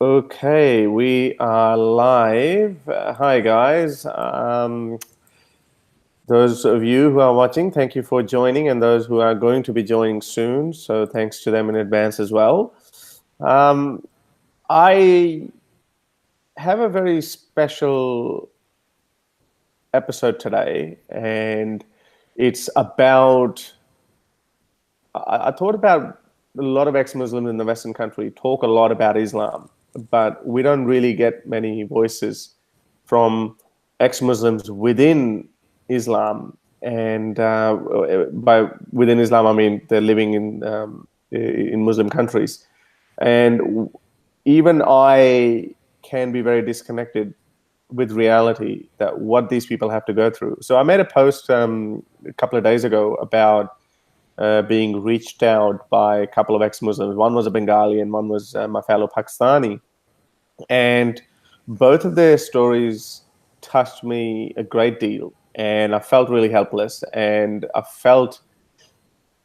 Okay, we are live. Hi, guys. Those of you who are watching, thank you for joining, and those who are going to be joining soon, so thanks to them in advance as well. I have a very special episode today, and it's about. I thought about a lot of ex-Muslims in the Western country talk a lot about Islam, but we don't really get many voices from ex-Muslims within Islam. And by within Islam, I mean they're living in Muslim countries. And even I can be very disconnected with reality that what these people have to go through. So I made a post a couple of days ago about being reached out by a couple of ex-Muslims. One was a Bengali and one was my fellow Pakistani. And both of their stories touched me a great deal. And I felt really helpless. And I felt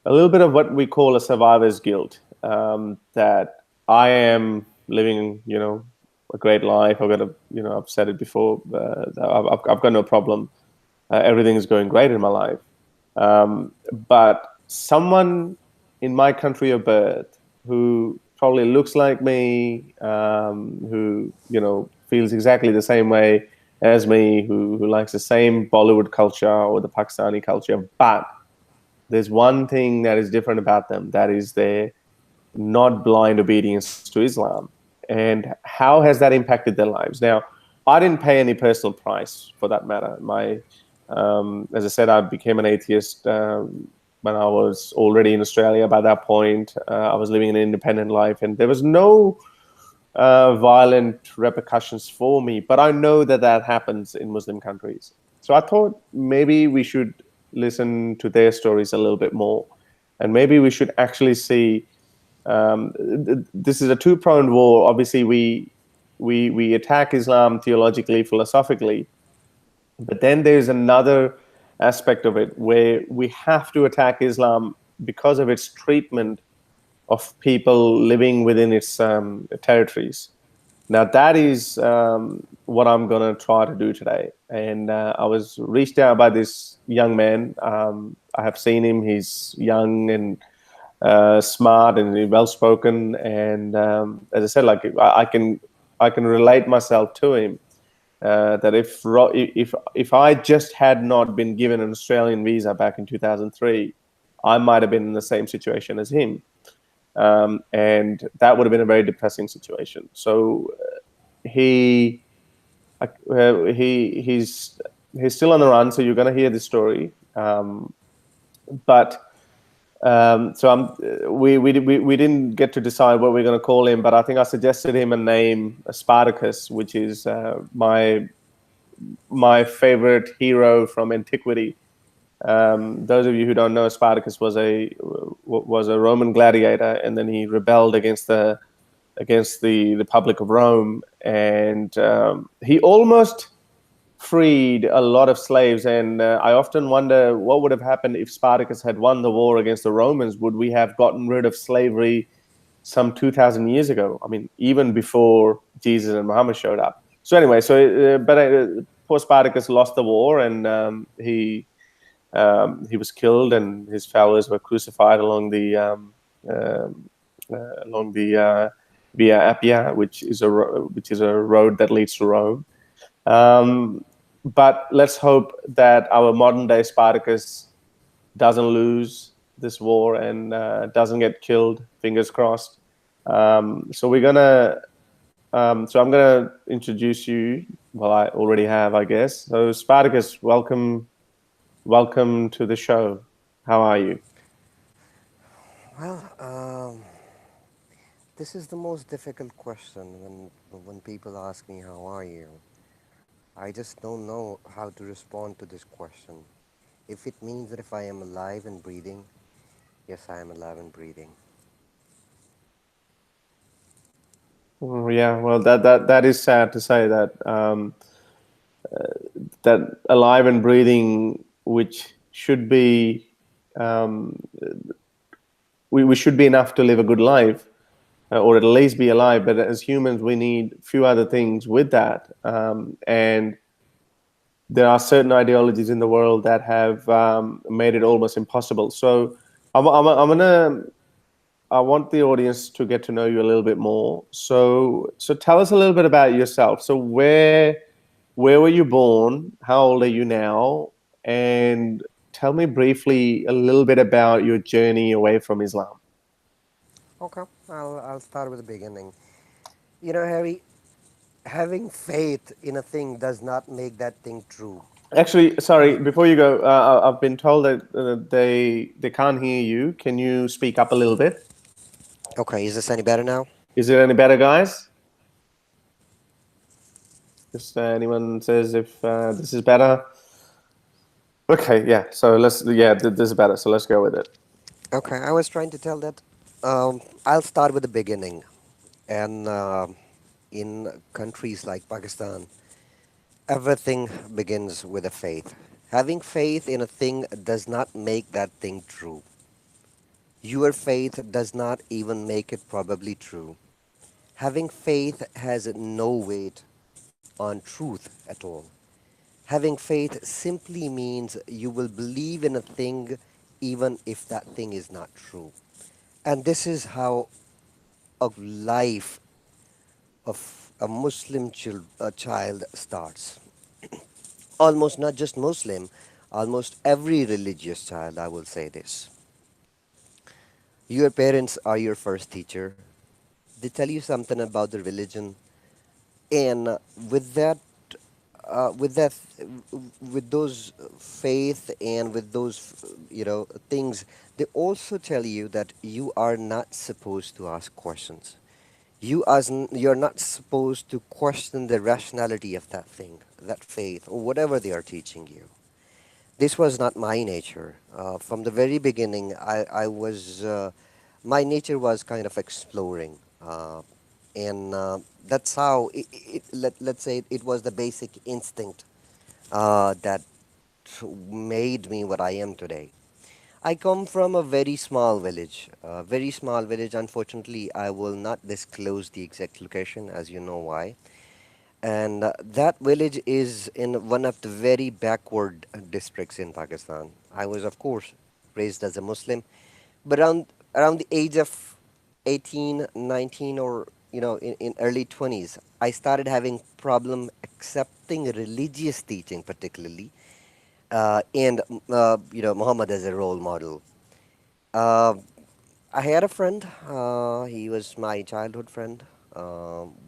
a little bit of what we call a survivor's guilt, that I am living, a great life. I've said it before, I've got no problem. Everything is going great in my life. But someone in my country of birth who probably looks like me, who feels exactly the same way as me, who likes the same Bollywood culture or the Pakistani culture, but there's one thing that is different about them, that is their not blind obedience to Islam. And how has that impacted their lives? Now, I didn't pay any personal price for that matter. As I said, I became an atheist when I was already in Australia. By that point, I was living an independent life, and there was no violent repercussions for me. But I know that happens in Muslim countries. So I thought maybe we should listen to their stories a little bit more, and maybe we should actually see. This is a two-pronged war. Obviously, we attack Islam theologically, philosophically, but then there's another aspect of it where we have to attack Islam because of its treatment of people living within its territories. Now, that is what I'm going to try to do today. And I was reached out by this young man. I have seen him. He's young and smart and well-spoken. And as I said, like I can relate myself to him. That if I just had not been given an Australian visa back in 2003, I might have been in the same situation as him. And that would have been a very depressing situation. So he's still on the run. So you're going to hear the story. We didn't get to decide what we're going to call him, but I think I suggested him a name, Spartacus, which is my favorite hero from antiquity. Those of you who don't know, Spartacus was a Roman gladiator, and then he rebelled against the Republic of Rome, and he almost freed a lot of slaves. And I often wonder what would have happened if Spartacus had won the war against the Romans. Would we have gotten rid of slavery some 2,000 years ago? I mean, even before Jesus and Muhammad showed up. So anyway, poor Spartacus lost the war, and he was killed, and his followers were crucified along the Via Appia, which is a road that leads to Rome. But let's hope that our modern day Spartacus doesn't lose this war and doesn't get killed. Fingers crossed. So I'm gonna introduce you. Well, I already have, I guess. So Spartacus, welcome to the show. How are you? Well, this is the most difficult question when people ask me, how are you? I just don't know how to respond to this question. If it means that if I am alive and breathing, yes, I am alive and breathing. Yeah, well, that is sad to say that that alive and breathing, which should be we should be enough to live a good life. or at least be alive. But as humans, we need a few other things with that. And there are certain ideologies in the world that have made it almost impossible. So I'm gonna I want the audience to get to know you a little bit more. So tell us a little bit about yourself. So where were you born? How old are you now? And tell me briefly a little bit about your journey away from Islam. Okay, I'll start with the beginning. You know, Harry, having faith in a thing does not make that thing true. Actually, sorry, The, before you go, I've been told that they can't hear you. Can you speak up a little bit? okay, is this any better now? Is it any better, guys? Just anyone says if this is better. Okay, yeah. So this is better. So let's go with it. Okay, I was trying to tell that. I'll start with the beginning. And in countries like Pakistan, everything begins with a faith. Having faith in a thing does not make that thing true. Your faith does not even make it probably true. Having faith has no weight on truth at all. Having faith simply means you will believe in a thing even if that thing is not true. And this is how a life of a child starts. Almost not just Muslim, almost every religious child, I will say this. Your parents are your first teacher. They tell you something about the religion, and with that, with that, with those faith and with those, things, they also tell you that you are not supposed to ask questions. You're not supposed to question the rationality of that thing, that faith, or whatever they are teaching you. This was not my nature. From the very beginning, I was my nature was kind of exploring, and that's how let's say it was the basic instinct that made me what I am today. I come from a very small village. Very small village. Unfortunately, I will not disclose the exact location, as you know why. And that village is in one of the very backward districts in Pakistan. I was, of course, raised as a Muslim, but around the age of 18, 19, or in early 20s, I started having problem accepting religious teaching, particularly, and Muhammad as a role model. Uh, I had a friend. He was my childhood friend.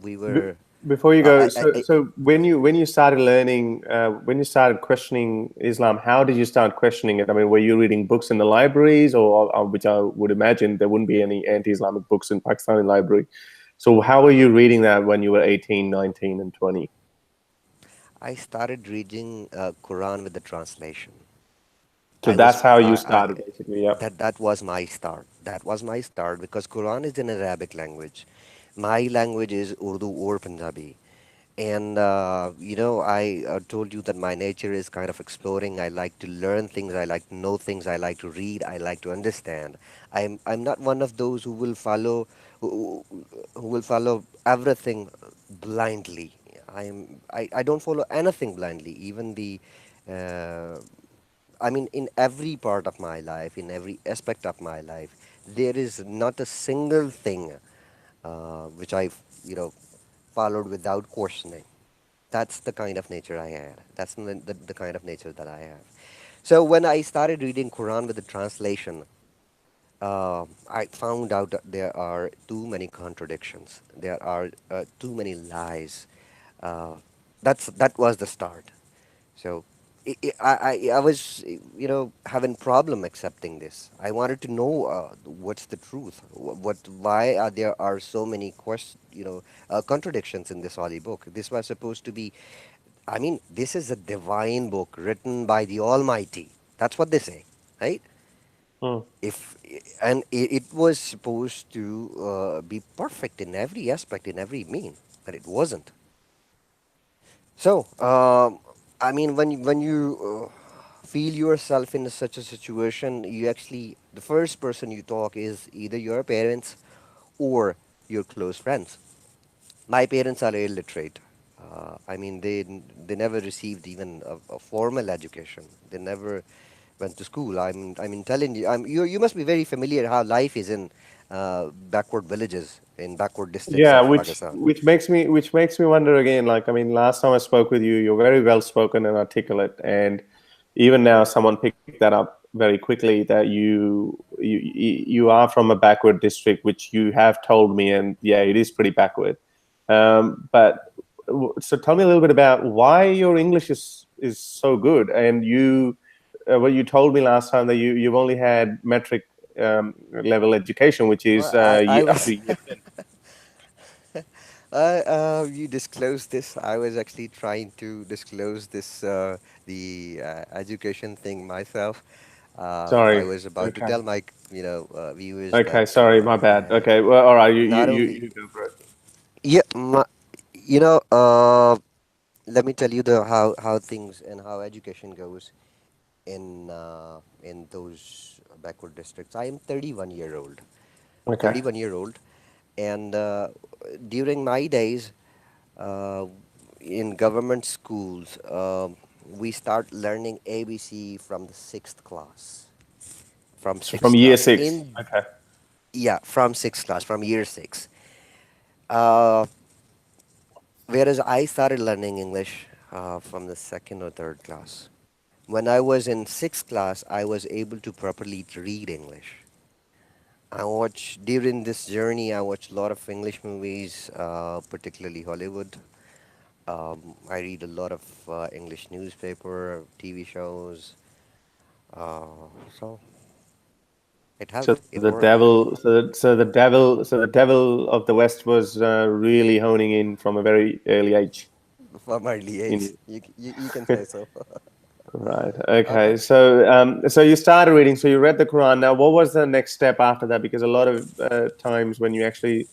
We Be- were. Before you go, I so when you started learning, when you started questioning Islam, how did you start questioning it? I mean, were you reading books in the libraries, or which I would imagine there wouldn't be any anti-Islamic books in Pakistani library. So how were you reading that when you were 18, 19, and 20? I started reading Quran with the translation. So that's how you started, basically. Yeah. That was my start. That was my start because Quran is in Arabic language. My language is Urdu or Punjabi. And I told you that my nature is kind of exploring. I like to learn things. I like to know things. I like to read. I like to understand. I'm not one of those who will follow everything blindly. I don't follow anything blindly. Even the uh, I mean, in every part of my life, in every aspect of my life, there is not a single thing which I've, followed without questioning. That's the kind of nature I had. That's the kind of nature that I have. So when I started reading Quran with the translation, I found out that there are too many contradictions. There are too many lies. Uh, that was the start. So I was, having problem accepting this. I wanted to know what's the truth. Why are there are so many contradictions in this holy book? This was supposed to be. I mean, this is a divine book written by the Almighty. That's what they say, right? Hmm. If and it was supposed to be perfect in every aspect, in every mean, but it wasn't. So, I mean, when you feel yourself in such a situation, you actually the first person you talk is either your parents or your close friends. My parents are illiterate. I mean, they never received even a formal education. They never went to school. I'm telling you, you must be very familiar how life is in backward villages, in backward districts Yeah, of Pakistan. which makes me wonder again. Like, I mean, last time I spoke with you, you're very well spoken and articulate, and even now, someone picked that up very quickly that you are from a backward district, which you have told me, and yeah, it is pretty backward. But so tell me a little bit about why your English is so good, and what you told me last time that you've only had metric level education, which is Well, I up to was. year 10. You disclosed this. I was actually trying to disclose this, the education thing myself. I Sorry. was about to Okay. tell my, viewers that, Okay. Sorry. My bad. yeah, Okay. Well, all right. not only, You go for it. yeah, you know, let me tell you how things and how education goes in those backward districts. I am 31-year old, Okay. 31-year old, and during my days, uh, in government schools, we start learning ABC from the sixth class. From So from sixth year class. six. Okay. Yeah, from sixth class, from year six. Uh, Whereas I started learning English from the second or third class. When I was in sixth class, I was able to properly read English. During this journey, I watched a lot of English movies, particularly Hollywood. I read a lot of English newspaper, TV shows. So it helped. So It worked the devil of the West was really honing in from a very early age from early in age. you. You can say so. Right. Okay. Okay. So you started reading. So you read the Quran. Now, what was the next step after that? Because a lot of times when you actually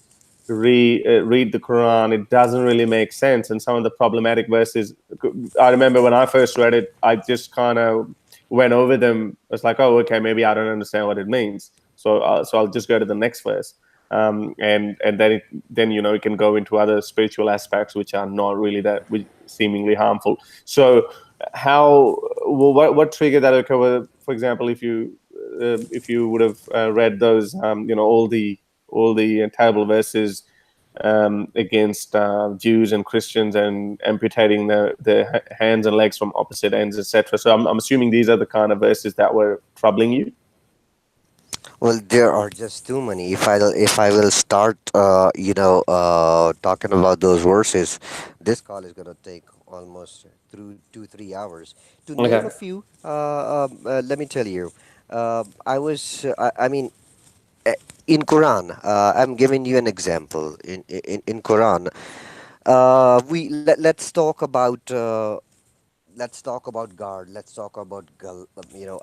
read the Quran, it doesn't really make sense. And some of the problematic verses, I remember when I first read it, I just kind of went over them. It's like, oh, okay, maybe I don't understand what it means. So I'll just go to the next verse. And then it can go into other spiritual aspects which are not really that which seemingly harmful. So how what triggered that? Okay, well, for example, if you would have read those, all the terrible verses against Jews and Christians and amputating their hands and legs from opposite ends, etc. So I'm assuming these are the kind of verses that were troubling you. Well, there are just too many. If I will start, talking about those verses, this call is gonna take almost through 2 3 hours. To name a Okay. few, let me tell you, I mean, eh, in Quran, I'm giving you an example. In Quran, let's talk about God. Let's talk about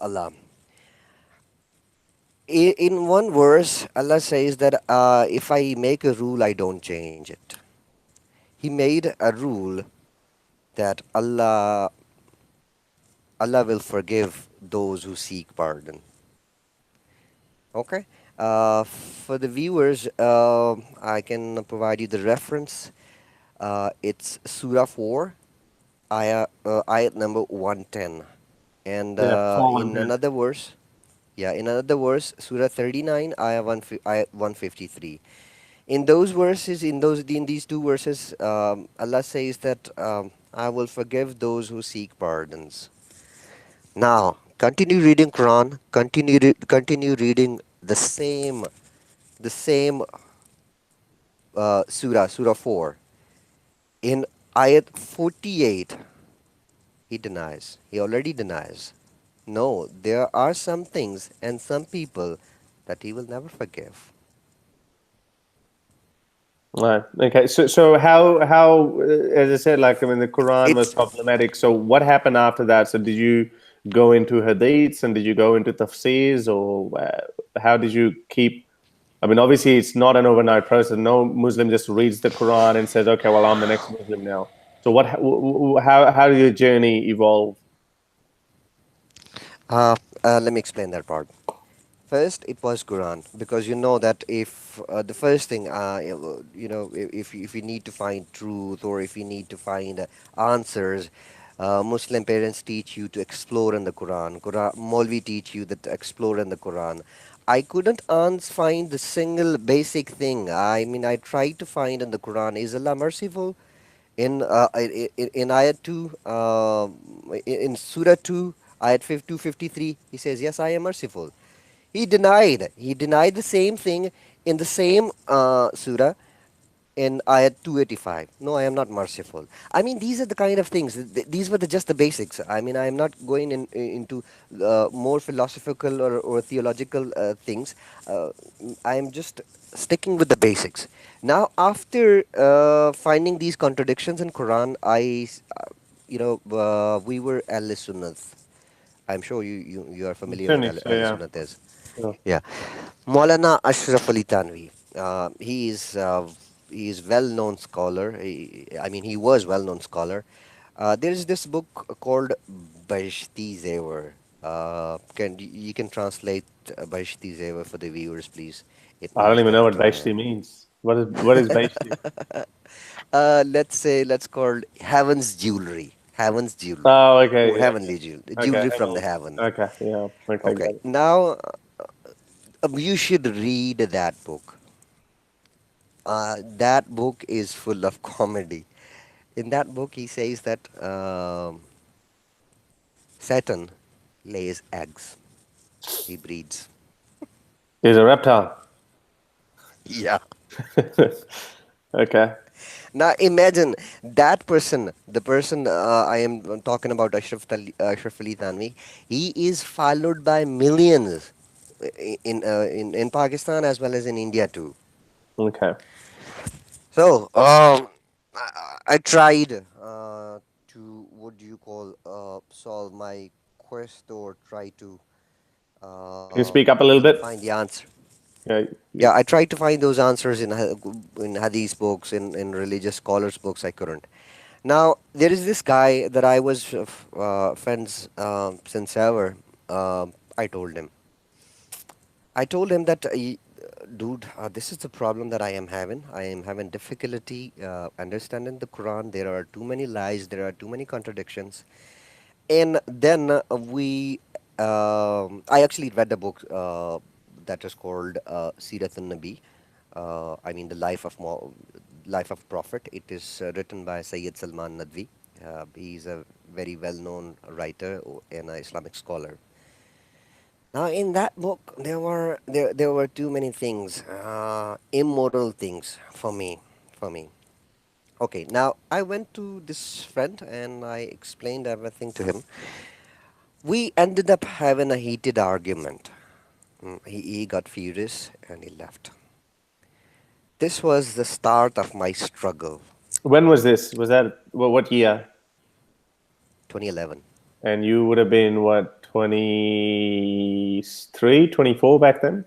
Allah. In one verse, Allah says that if I make a rule, I don't change it. He made a rule that Allah will forgive those who seek pardon. Okay. For the viewers, I can provide you the reference. It's Surah 4, ayat number 110. And Yeah, 4 in another verse, yeah, in another verse, Surah 39, ayat 153. In those verses, in these two verses, Allah says that I will forgive those who seek pardons. Now, continue reading Quran. Continue reading the same Surah 4. In ayat 48, he denies. He already denies. No, there are some things and some people that he will never forgive. Right. Okay. So as I said, like, I mean, the Quran was It's problematic. So what happened after that? So did you go into hadiths and did you go into tafsirs, or how did you keep? I mean, obviously, it's not an overnight process. No Muslim just reads the Quran and says, "Okay, well, I'm the next Muslim now." So how did your journey evolve? let me explain that part. First, it was Quran, because you know that if the first thing, if you need to find truth, or if you need to find answers, Muslim parents teach you to explore in the Quran. Maulvi teach you that to explore in the Quran. I couldn't find the single basic thing. I mean, I tried to find in the Quran, is Allah merciful? In ayat 2, in Surah 2, ayat 253, he says, yes, I am merciful. He denied the same thing in the same surah in ayat 285. No, I am not merciful. I mean, these are the kind of things. These were just the basics. I mean, I am not going into more philosophical or theological things. Uh, I am just sticking with the basics. Now, after finding these contradictions in Quran, we were al-Sunnah. I'm sure you are familiar with Sunni, so yeah. al-Sunnah is. Yeah. Yeah. Maulana Ashraf Ali Tanvi. He is well-known scholar. I mean, he was well-known scholar. There is this book called Bahishti Zevar. Can you can translate Bahishti Zevar for the viewers, please? It I don't means even know that what Vaishti means. What is Vaishti? let's call heaven's jewelry, Oh, okay, or yeah, heavenly yeah. Okay, jewelry hang from the on. heaven. Okay, yeah, okay, Okay, got it. now you should read that book. That book is full of comedy. In that book, he says that Saturn lays eggs. He breeds. He's a reptile. Yeah. Okay. Now imagine that person, the person I am talking about, Ashraf Ali Thanvi. He is followed by millions in Pakistan as well as in India too. Okay. So I tried to, what do you call, solve my quest, or try to Can you speak up a little bit? find the answer. Yeah. Yeah, I tried to find those answers in hadith books, in religious scholars' books. I couldn't. Now there is this guy that I was friends since ever. I told him. I told him that, dude, this is the problem that I am having. I am having difficulty understanding the Quran. There are too many lies. There are too many contradictions. And then I actually read a book that is called Sirat al-Nabi. I mean, the life of Prophet. It is written by Sayyid Salman Nadvi. He's a very well-known writer and an Islamic scholar. Now, in that book, there were too many things, immoral things for me. For me. Okay. Now I went to this friend and I explained everything to him. We ended up having a heated argument. He got furious and he left. This was the start of my struggle. When was this? Was that what year? 2011. And you would have been what, 23, 24 back then?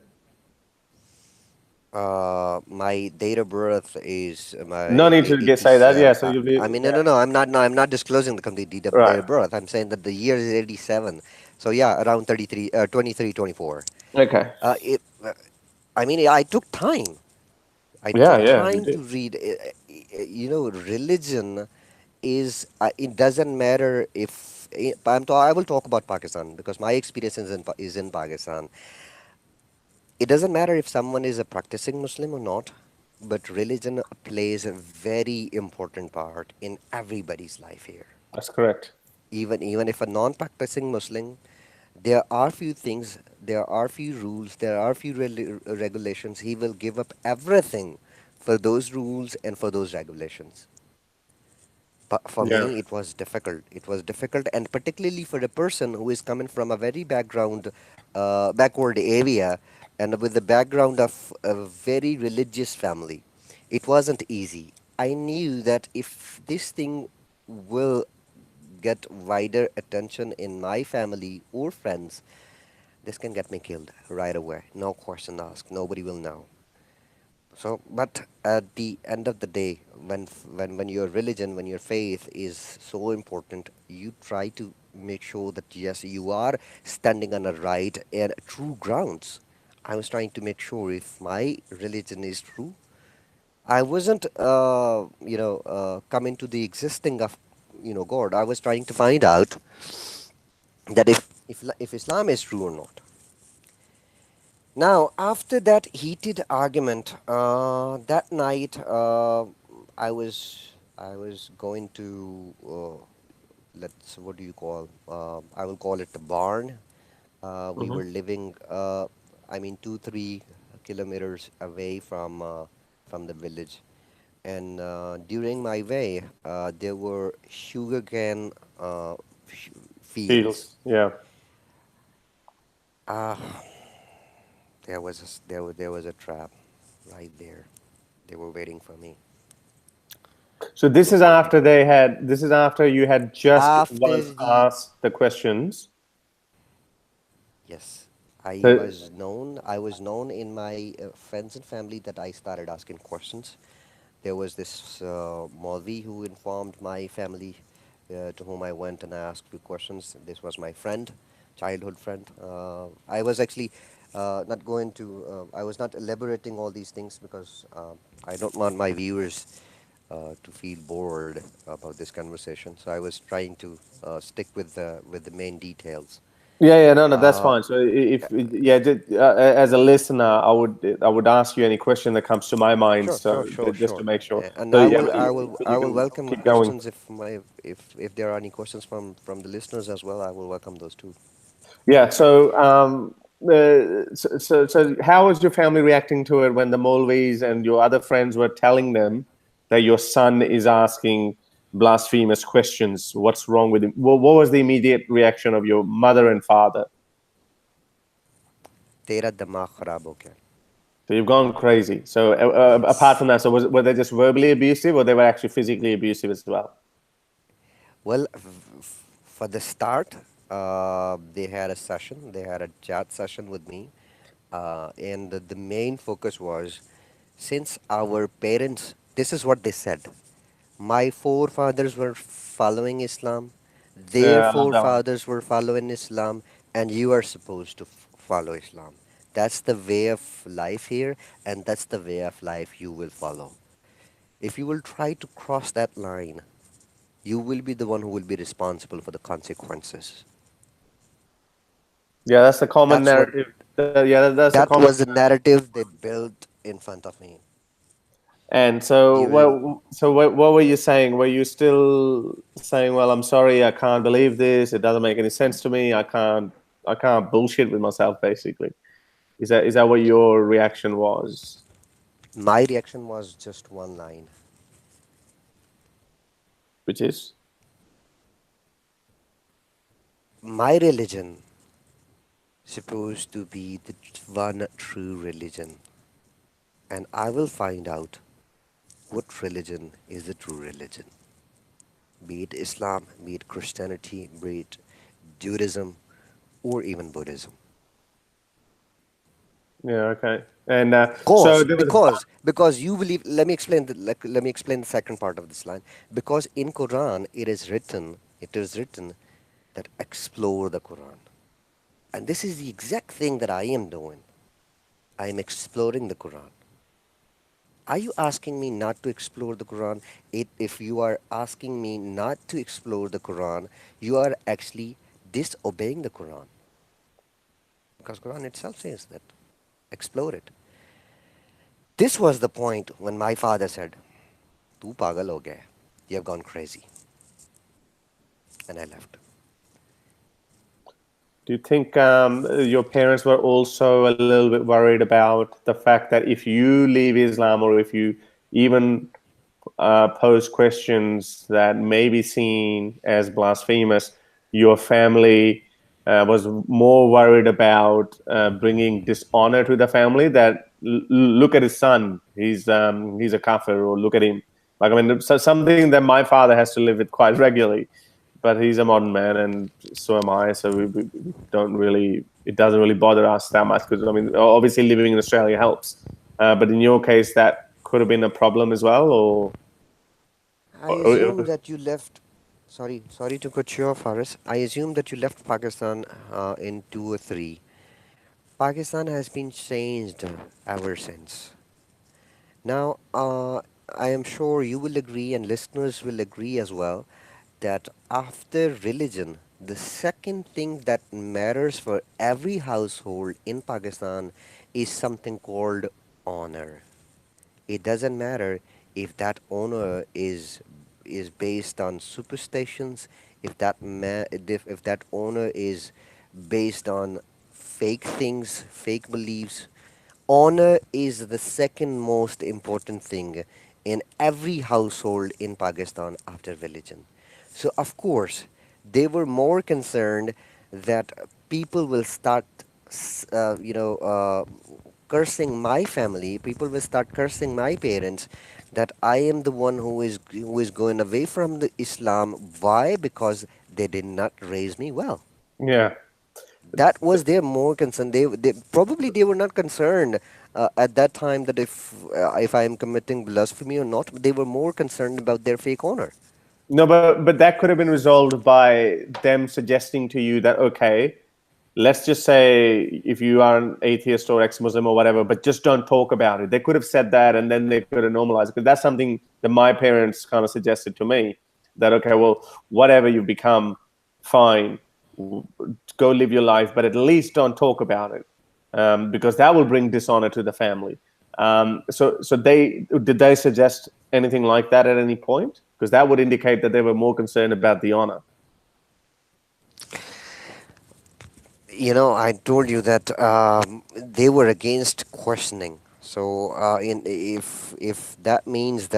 My date of birth is my No need to say that. 87. Yeah. So you'll be, I mean, no, yeah. no, no. I'm not. No, I'm not disclosing the complete date Right. of birth. I'm saying that the year is 87. So yeah, around 33, 23, 24. Okay. It. I mean, I took time. I Yeah. took Yeah. You time to did. read. Religion is. It doesn't matter if I will talk about Pakistan because my experience is in Pakistan. It doesn't matter if someone is a practicing Muslim or not, but religion plays a very important part in everybody's life here. That's correct. Even if a non-practicing Muslim, there are few things, there are few rules, there are few regulations. He will give up everything for those rules and for those regulations. But for Yeah. me, it was difficult. It was difficult, and particularly for a person who is coming from a very backward area, and with the background of a very religious family, it wasn't easy. I knew that if this thing will get wider attention in my family or friends, this can get me killed right away. No question asked. Nobody will know. So, but at the end of the day, when your religion, when your faith is so important, you try to make sure that yes, you are standing on a right and true grounds. I was trying to make sure if my religion is true. I wasn't, coming to the existing of, God. I was trying to find out that if Islam is true or not. Now, after that heated argument, that night, I was going to, let's what do you call? I will call it the barn. We Hmm. were living, 2-3 kilometers away from the village, and during my way, there were sugarcane fields. Feels, yeah. Ah, there was a trap right there. They were waiting for me. So this They is wanted. after they had. This is after you had just After once the asked the questions. Yes, I So, was known. I was known in my friends and family that I started asking questions. There was this Maulvi who informed my family, to whom I went and I asked few questions. This was my friend, childhood friend. I was actually not going to. I was not elaborating all these things because I don't want my viewers to feel bored about this conversation. So I was trying to stick with the main details. yeah, yeah, no, no, that's Uh, fine. So if yeah, as a listener, I would ask you any question that comes to my mind. Sure, sure, So sure, just to sure. make sure. And So I yeah, will, I will, you I will can welcome keep going. questions if there are any questions from the listeners as well. I will welcome those too. Yeah. So how was your family reacting to it when the Molvis and your other friends were telling them that your son is asking blasphemous questions? What's wrong with him? What was the immediate reaction of your mother and father? तेरा दिमाग खराब हो गया. So you've gone crazy. So apart Yes. from that, so were they just verbally abusive, or they were actually physically abusive as well? Well, for the start, they had a session. They had a chat session with me, and the main focus was, since our parents. This is what they said. My forefathers were following Islam, their Yeah, I love that one. forefathers were following Islam, and you are supposed to follow Islam. That's the way of life here, and that's the way of life you will follow. If you will try to cross that line, you will be the one who will be responsible for the consequences. Yeah, that's the common That's what narrative. Yeah, that's the that common. was the narrative they built in front of me And so, during. what were you saying? Were you still saying, "Well, I'm sorry, I can't believe this. It doesn't make any sense to me. I can't bullshit with myself." Basically, is that what your reaction was? My reaction was just one line. Which is, My religion supposed to be the one true religion, and I will find out what religion is the true religion. Be it Islam, be it Christianity, be it Judaism, or even Buddhism. yeah, okay. And so Because, there was. because, because you believe. Let me explain the second part of this line. Because in Quran it is written that explore the Quran, and this is the exact thing that I am doing. I am exploring the Quran. Are you asking me not to explore the Quran? If you are asking me not to explore the Quran, you are actually disobeying the Quran. Because Quran itself says that. Explore it. This was the point when my father said, "Tu pagal ho gaya. You have gone crazy." And I left. Do you think your parents were also a little bit worried about the fact that if you leave Islam, or if you even pose questions that may be seen as blasphemous, your family was more worried about bringing dishonor to the family? That look at his son, he's a kafir, or look at him. Like, I mean, so something that my father has to live with quite regularly, but he's a modern man, and so am I. So we don't really, it doesn't really bother us that much, because I mean, obviously living in Australia helps. But in your case, that could have been a problem as well, I or assume that you left. Sorry to cut you off, Harris. I assume that you left Pakistan in 2 or 3. Pakistan has been changed ever since. Now, I am sure you will agree, and listeners will agree as well, that after religion, the second thing that matters for every household in Pakistan is something called honor. It doesn't matter if that honor is based on superstitions, if that honor is based on fake things, fake beliefs. Honor is the second most important thing in every household in Pakistan after religion. So, of course, they were more concerned that people will start, cursing my family. People will start cursing my parents. That I am the one who is going away from the Islam. Why? Because they did not raise me well. Yeah. That was their more concern. They probably they were not concerned at that time that if I am committing blasphemy or not. They were more concerned about their fake honor. No, but that could have been resolved by them suggesting to you that, okay, let's just say if you are an atheist or ex-Muslim or whatever, but just don't talk about it. They could have said that, and then they could have normalized it, because that's something that my parents kind of suggested to me, that okay, well, whatever you become, fine, go live your life, but at least don't talk about it, because that will bring dishonor to the family. So they did they suggest anything like that at any point? Because that would indicate that they were more concerned about the honor. I told you that they were against questioning. So, if that means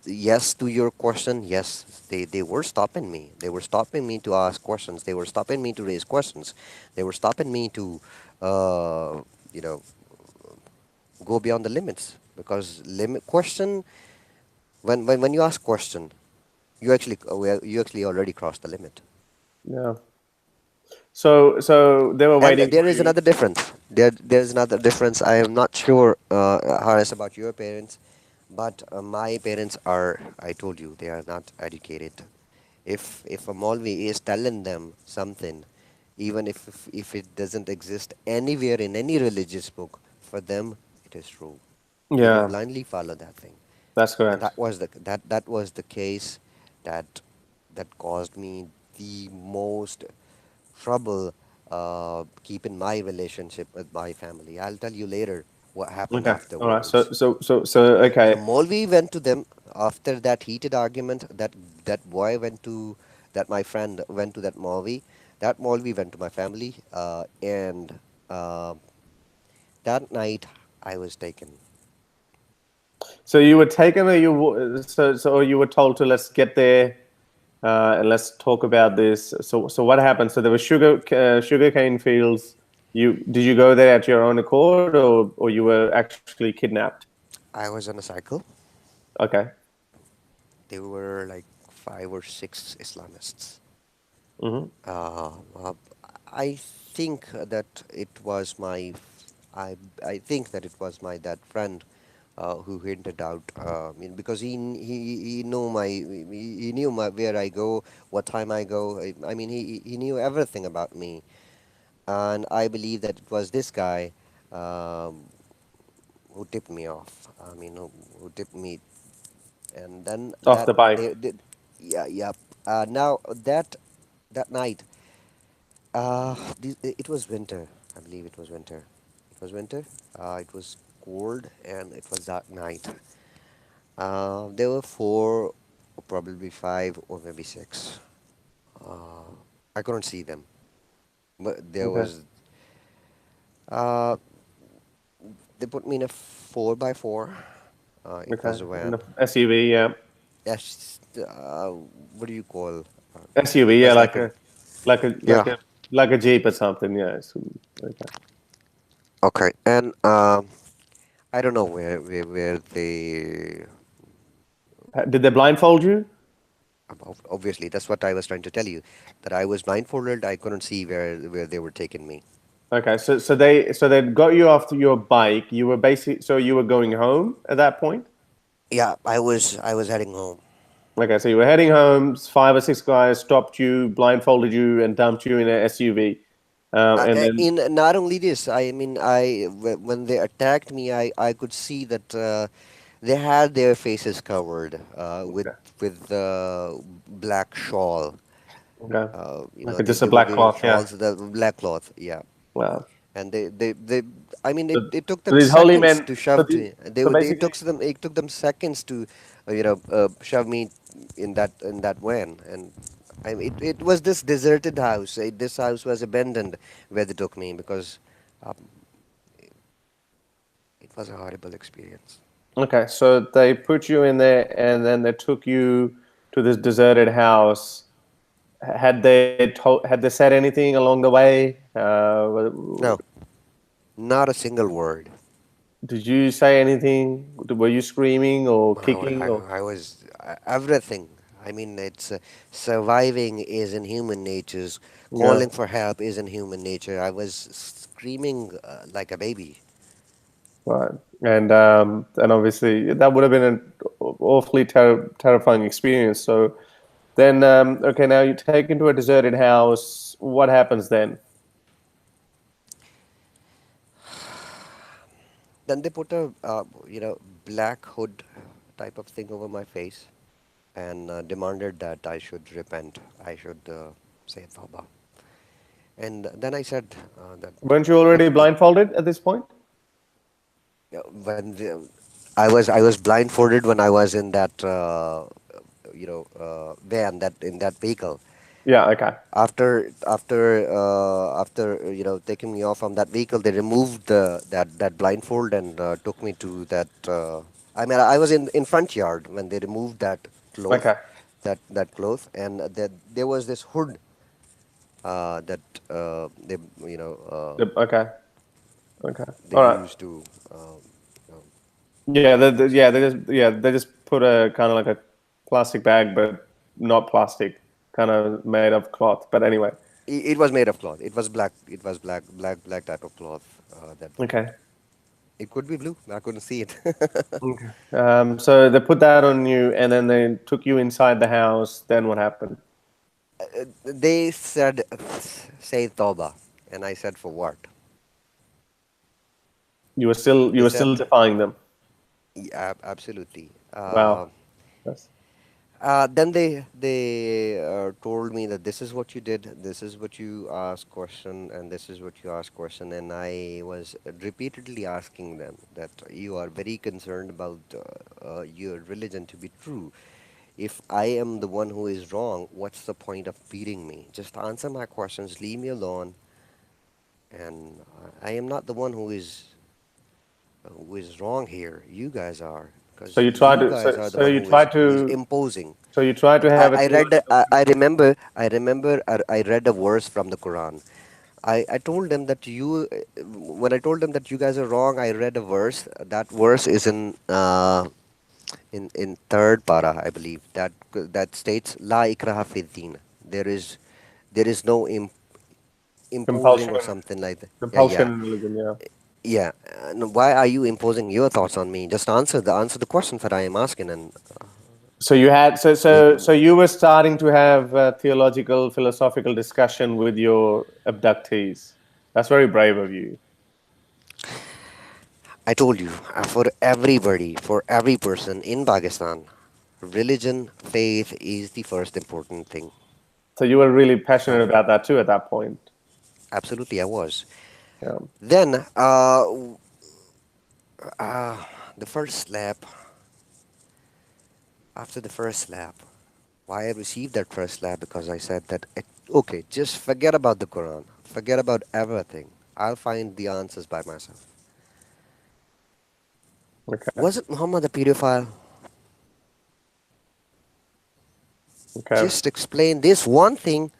yes to your question, yes, they were stopping me. They were stopping me to ask questions. They were stopping me to raise questions. They were stopping me to, uh, you know, go beyond the limits, because limit question when you ask question, you actually already crossed the limit. Yeah. So they were And waiting there for is you. another difference. There's another difference. I am not sure, Harris, about your parents, but my parents are. I told you they are not educated. If a Maulvi is telling them something, even if it doesn't exist anywhere in any religious book, for them it is true. They will Yeah, blindly follow that thing, that's and correct. that was the case that that caused me the most trouble keeping my relationship with my family. I'll tell you later what happened Okay, all right. afterwards. Okay. The Molvi went to them after that heated argument. That boy went to that my friend went to that Molvi. That Molvi went to my family, and uh, that night I was taken. So you were taken, or so you were told to, let's get there, and let's talk about this. So what happened? So there were sugarcane fields. You go there at your own accord, or you were actually kidnapped? I was on a cycle. Okay. There were like 5 or 6 Islamists. Hmm. Uh, uh, I think that it was my, I think that it was my that friend who hinted out. Because he knew he knew my where I go, what time I go. I mean, he knew everything about me, and I believe that it was this guy um, who tipped me off. Who tipped me, and then Off the bike. they did, yeah, yeah. Now that night. It was winter. I believe it was winter. It was winter. It was cold and it was dark night. There were 4, or probably 5, or maybe 6. Uh, I couldn't see them, but there Okay. was. Uh, they put me in a 4x4. It Okay. was a In van. the SUV, yeah. Yes. What do you call? It SUV, yeah, was like a, like a like yeah. a like a Jeep or something, yeah. Okay. Okay, and I don't know where they. Did they blindfold you? Obviously, that's what I was trying to tell you. That I was blindfolded. I couldn't see where they were taking me. Okay, so they got you off your bike. You were basically, so you were going home at that point. Yeah, I was heading home. Okay, so you were heading home. 5 or 6 guys stopped you, blindfolded you, and dumped you in an SUV. And then In not only this, I mean, when they attacked me, I could see that they had their faces covered okay, with black shawl. okay, okay, They, just a they were black wearing cloth, yeah. shawls, the black cloth, yeah. Wow. And they I mean, So, it took so them these holy seconds men. to So shove these, to so it basically, took them seconds to shove me in that van. And it was this deserted house. This house was abandoned where they took me, because um, it was a horrible experience. okay, so they put you in there, and then they took you to this deserted house. Had they said anything along the way? No, not a single word. Did you say anything? Were you screaming or kicking or? I was everything. I mean, it's surviving is in human natures. Yeah, Calling for help is in human nature. I was screaming like a baby. right. And obviously that would have been an awfully terrifying experience. So then, okay, now you take into a deserted house. What happens then? Then they put a black hood type of thing over my face, and demanded that I should repent. I should say tawbah. And then I said that Weren't you already blindfolded at this point? when I was blindfolded when I was in that van, that in that vehicle. Yeah. Okay. After taking me off from that vehicle, they removed that blindfold and took me to that. I mean, I was in front yard when they removed that cloth, Okay. that cloth, and that there was this hood that they Okay. Okay. they All right. used to. You know, Yeah. They just put a kind of like a plastic bag, but not plastic, kind of made of cloth. But anyway. it was made of cloth. It was black. It was black type of cloth. That Okay. it could be blue. I couldn't see it. Okay. So they put that on you, and then they took you inside the house. Then what happened? They said, "Say Tawbah," and I said, "For what?" You They were still said, defying them. "Yeah, absolutely." Wow. That's Then they told me that this is what you did, this is what you asked question, and this is what you asked question, and I was repeatedly asking them that you are very concerned about your religion to be true. If I am the one who is wrong, what's the point of beating me? Just answer my questions, leave me alone, and I am not the one who is wrong here. You guys are, so because you tried you to guys are the so one you tried who is to imposing. so you tried to have a I read theological. I remember I read a verse from the Quran. I told them that when I told them that you guys are wrong, I read a verse. That verse is in third para, I believe. That states La ikraha fi din. There is no imposing Compulsion, or something like that. Yeah, compulsion yeah, in religion. Yeah. yeah. Why are you imposing your thoughts on me? Just answer the questions that I am asking, and So you had leave. so you were starting to have a theological, philosophical discussion with your abductees. That's very brave of you. I told you, for everybody, for every person in Pakistan, religion, faith is the first important thing. So you were really Uh, passionate about that too at that point. Absolutely, I was. Yeah. Then, uh, the first slap, after the first slap, why I received that first slap? Because I said that, okay, just forget about the Quran, forget about everything. I'll find the answers by myself. Okay. Was it Muhammad a pedophile? Okay. Just explain this one thing,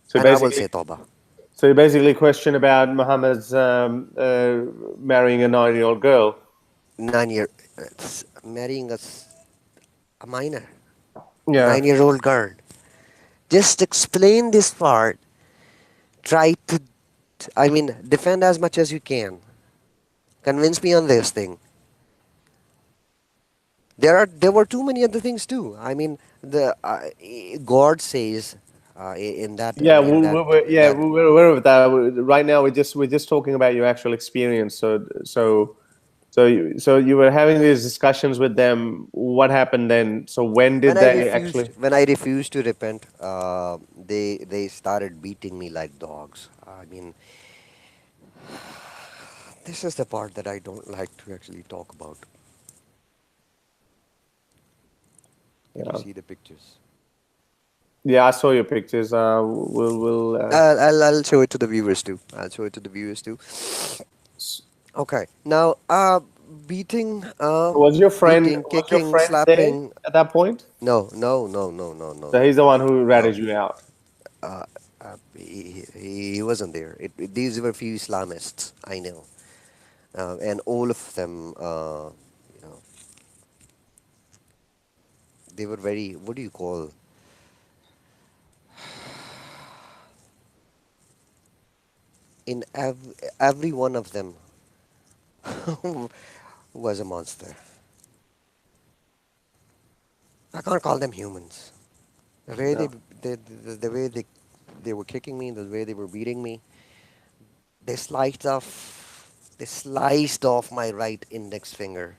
So and I will basically, say Tawbah. so you basically question about Muhammad's marrying a 9-year-old girl. 9 year, marrying a minor, Yeah. 9 year old girl. Just explain this part. Try to, I mean, defend as much as you can. Convince me on this thing. There were too many other things too. I mean, the God says, In that Yeah, in that we're aware of that. Right now, we're just talking about your actual experience. So you were having these discussions with them. What happened then? So when did they actually? when I refused to repent, they started beating me like dogs. I mean, this is the part that I don't like to actually talk about. Did you Yeah, see the pictures? yeah, I saw your pictures. We'll. I'll show it to the viewers too. I'll show it to the viewers too. S- Okay. Now, beating, beating, Was your kicking, friend there slapping. at that point? No, no, no, no, no, no, So no, he's the one who no. ratted you out. He wasn't there. These were few Islamists I know, and all of them, you know, they were very. What do you call? In every one of them was a monster. I can't call them humans. The way No. the way they were kicking me, the way they were beating me, they sliced off my right index finger.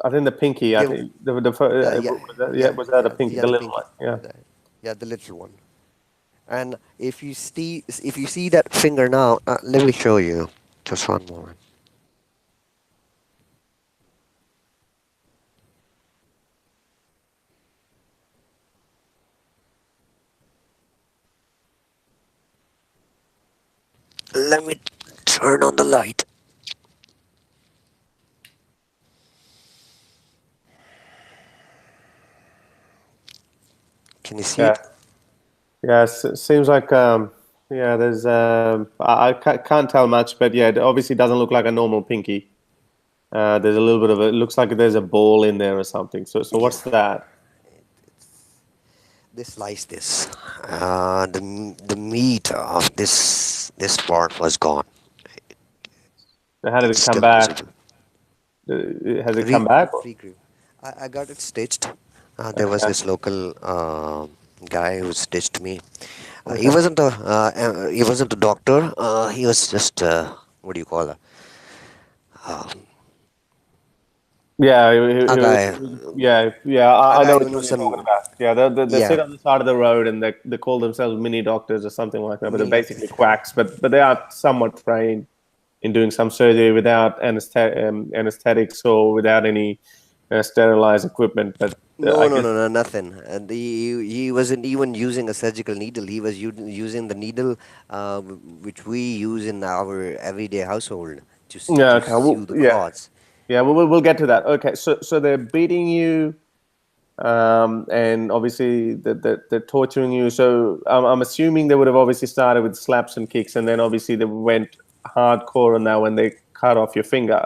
I think the pinky. I They, think yeah, yeah, yeah, was that the yeah, pinky, yeah, the the little pinky, one? Yeah. the little one. And if you see that finger now, let me show you. Just one moment. Let me turn on the light. Can you see Yeah. it? Yeah. Seems like yeah. There's I can't tell much, but yeah, it obviously doesn't look like a normal pinky. There's a little bit of it looks like there's a ball in there or something. So Yeah. what's that? They sliced this. The meat of this part was gone. How did It's it come still back? visible. Has it come back? Regrew. I got it stitched. There was Okay. this local guy who stitched me. Okay. He wasn't a doctor. He was just what do you call it? Yeah, A guy, yeah, yeah. a I guy know who which one knows you're talking some. about. Yeah, they Yeah, sit on the side of the road and they call themselves mini doctors or something like that. But they're mini basically doctors. quacks. But they are somewhat trained in doing some surgery without anesthetics or without any sterilized equipment. But I No, no, guess no, no, nothing. And he wasn't even using a surgical needle. He was using the needle which we use in our everyday household yeah. to Okay. sew the Yeah, cloths. yeah. We'll get to that. Okay. So they're beating you. And obviously they're torturing you. So I'm assuming they would have obviously started with slaps and kicks, and then obviously they went hardcore on that when they cut off your finger.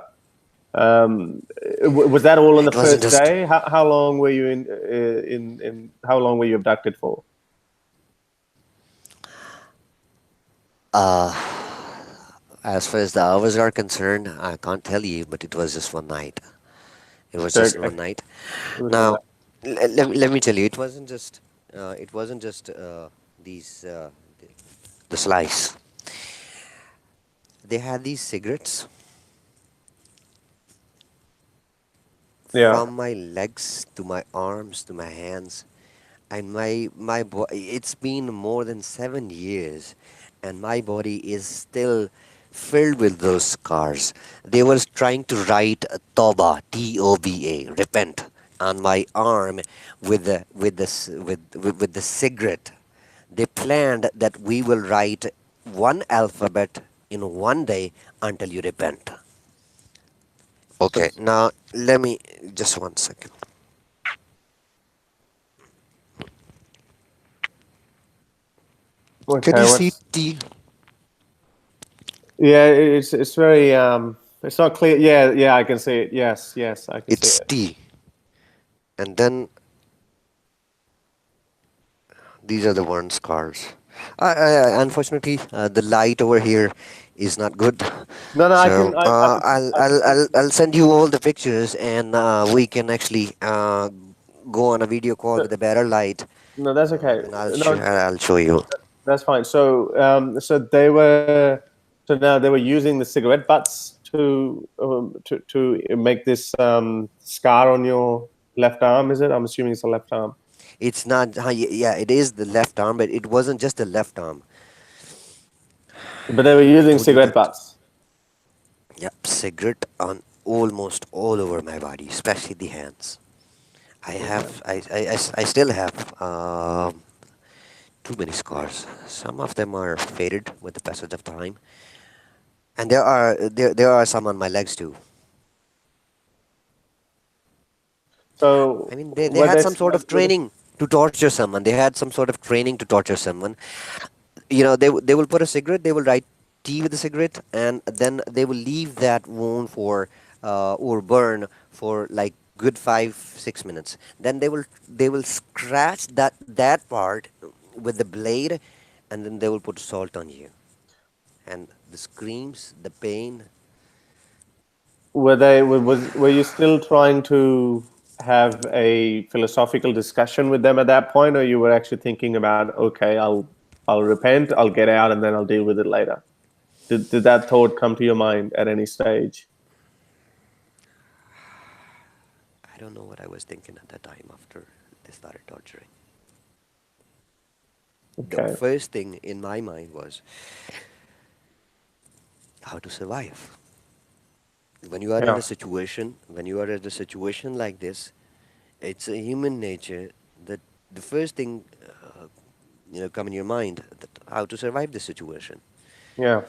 Was that all on the It wasn't first just. day? How long were you in how long were you abducted for? Uh, as far as the hours are concerned, I can't tell you, but it was just one night. It was So just okay, one night. it was one Now, night. let me tell you, it wasn't just these the slice. They had these cigarettes Yeah. from my legs to my arms to my hands, and it's been more than 7 years, and my body is still filled with those scars. They were trying to write toba, toba, repent, on my arm with the cigarette. They planned that we will write one alphabet in one day until you repent. Okay, So- now let me just 1 second. Can Okay. you see What's T? yeah? It's very it's not clear. Yeah, yeah. I can see it. Yes, yes. I can see It's it. T. And then these are the burn scars. Unfortunately, the light over here is not good. No, no. So I can see. I'll send you all the pictures, and we can actually go on a video call So, with a better light. No, that's okay. Then No, I'll show you. that's fine. So they were, so now they were using the cigarette butts to make this scar on your left arm. Is it? I'm assuming it's the left arm. It's not. Yeah, it is the left arm, but it wasn't just the left arm. But they were I using told you cigarette that. butts. Yeah, cigarette on almost all over my body, especially the hands. I Okay. have. I still have too many scars. Some of them are faded with the passage of time, and there are some on my legs too. So I mean, they were had they? some sort of training to torture someone. They had some sort of training to torture someone. You know, they will put a cigarette, they will write tea with the cigarette, and then they will leave that wound for or burn for like good 5 6 minutes. Then they will scratch that part with the blade, and then they will put salt on you, and the screams, the pain. Were you still trying to have a philosophical discussion with them at that point, or you were actually thinking about, okay, I'll repent, I'll get out, and then I'll deal with it later? Did that thought come to your mind at any stage? I don't know what I was thinking at that time after they started torturing. The Okay. first thing in my mind was how to survive. When you are in Yeah. a situation, when you are in a situation like this, it's a human nature that the first thing come in your mind that how to survive this situation. Yeah.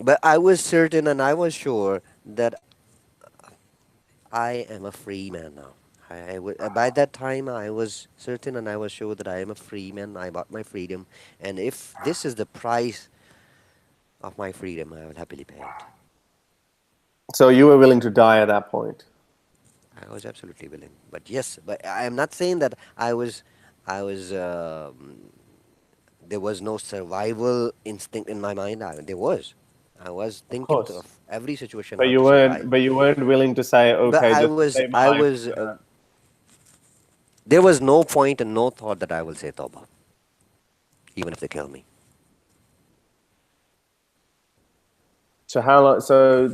But I was certain and I was sure that I am a free man now. By that time, I was certain and I was sure that I am a free man. I bought my freedom, and if this is the price of my freedom, I will happily pay it. So you were willing to die at that point. I was absolutely willing. But yes, but I am not saying that I was. There was no survival instinct in my mind. There was. I was Of thinking course. of every situation But how you to weren't survive. but you weren't willing to say, But okay, just to save my I life, was. I'm gonna. There was no point and no thought that I will say Tawbah, even if they kill me. So how long? So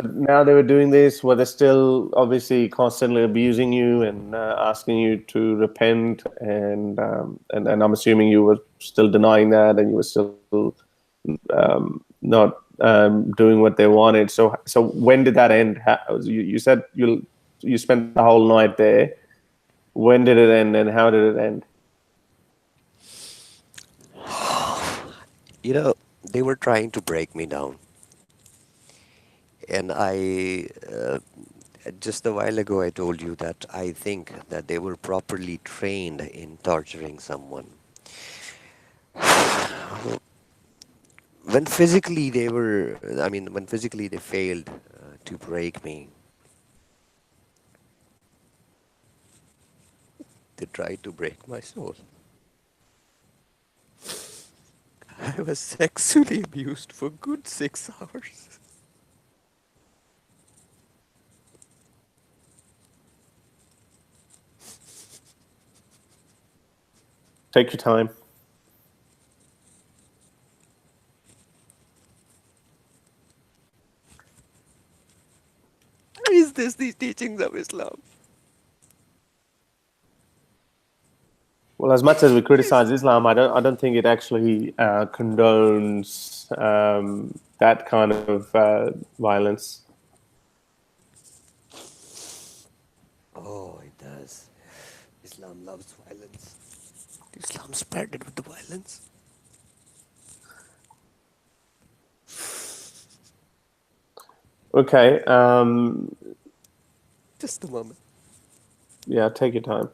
now they were doing this. Were they still obviously constantly abusing you and asking you to repent? And I'm assuming you were still denying that, and you were still not doing what they wanted. So when did that end? You said you spent the whole night there. When did it end, and how did it end? You know, they were trying to break me down, and just a while ago I told you that I think that they were properly trained in torturing someone. When physically they failed to break me, they tried to break my soul. I was sexually abused for good 6 hours. Take your time. Is this the teachings of Islam? Well, as much as we Is criticize Islam, I don't think it actually condones that kind of violence. Oh, it does. Islam loves violence. Islam spread it with the violence. Okay. Just a moment. Yeah, take your time.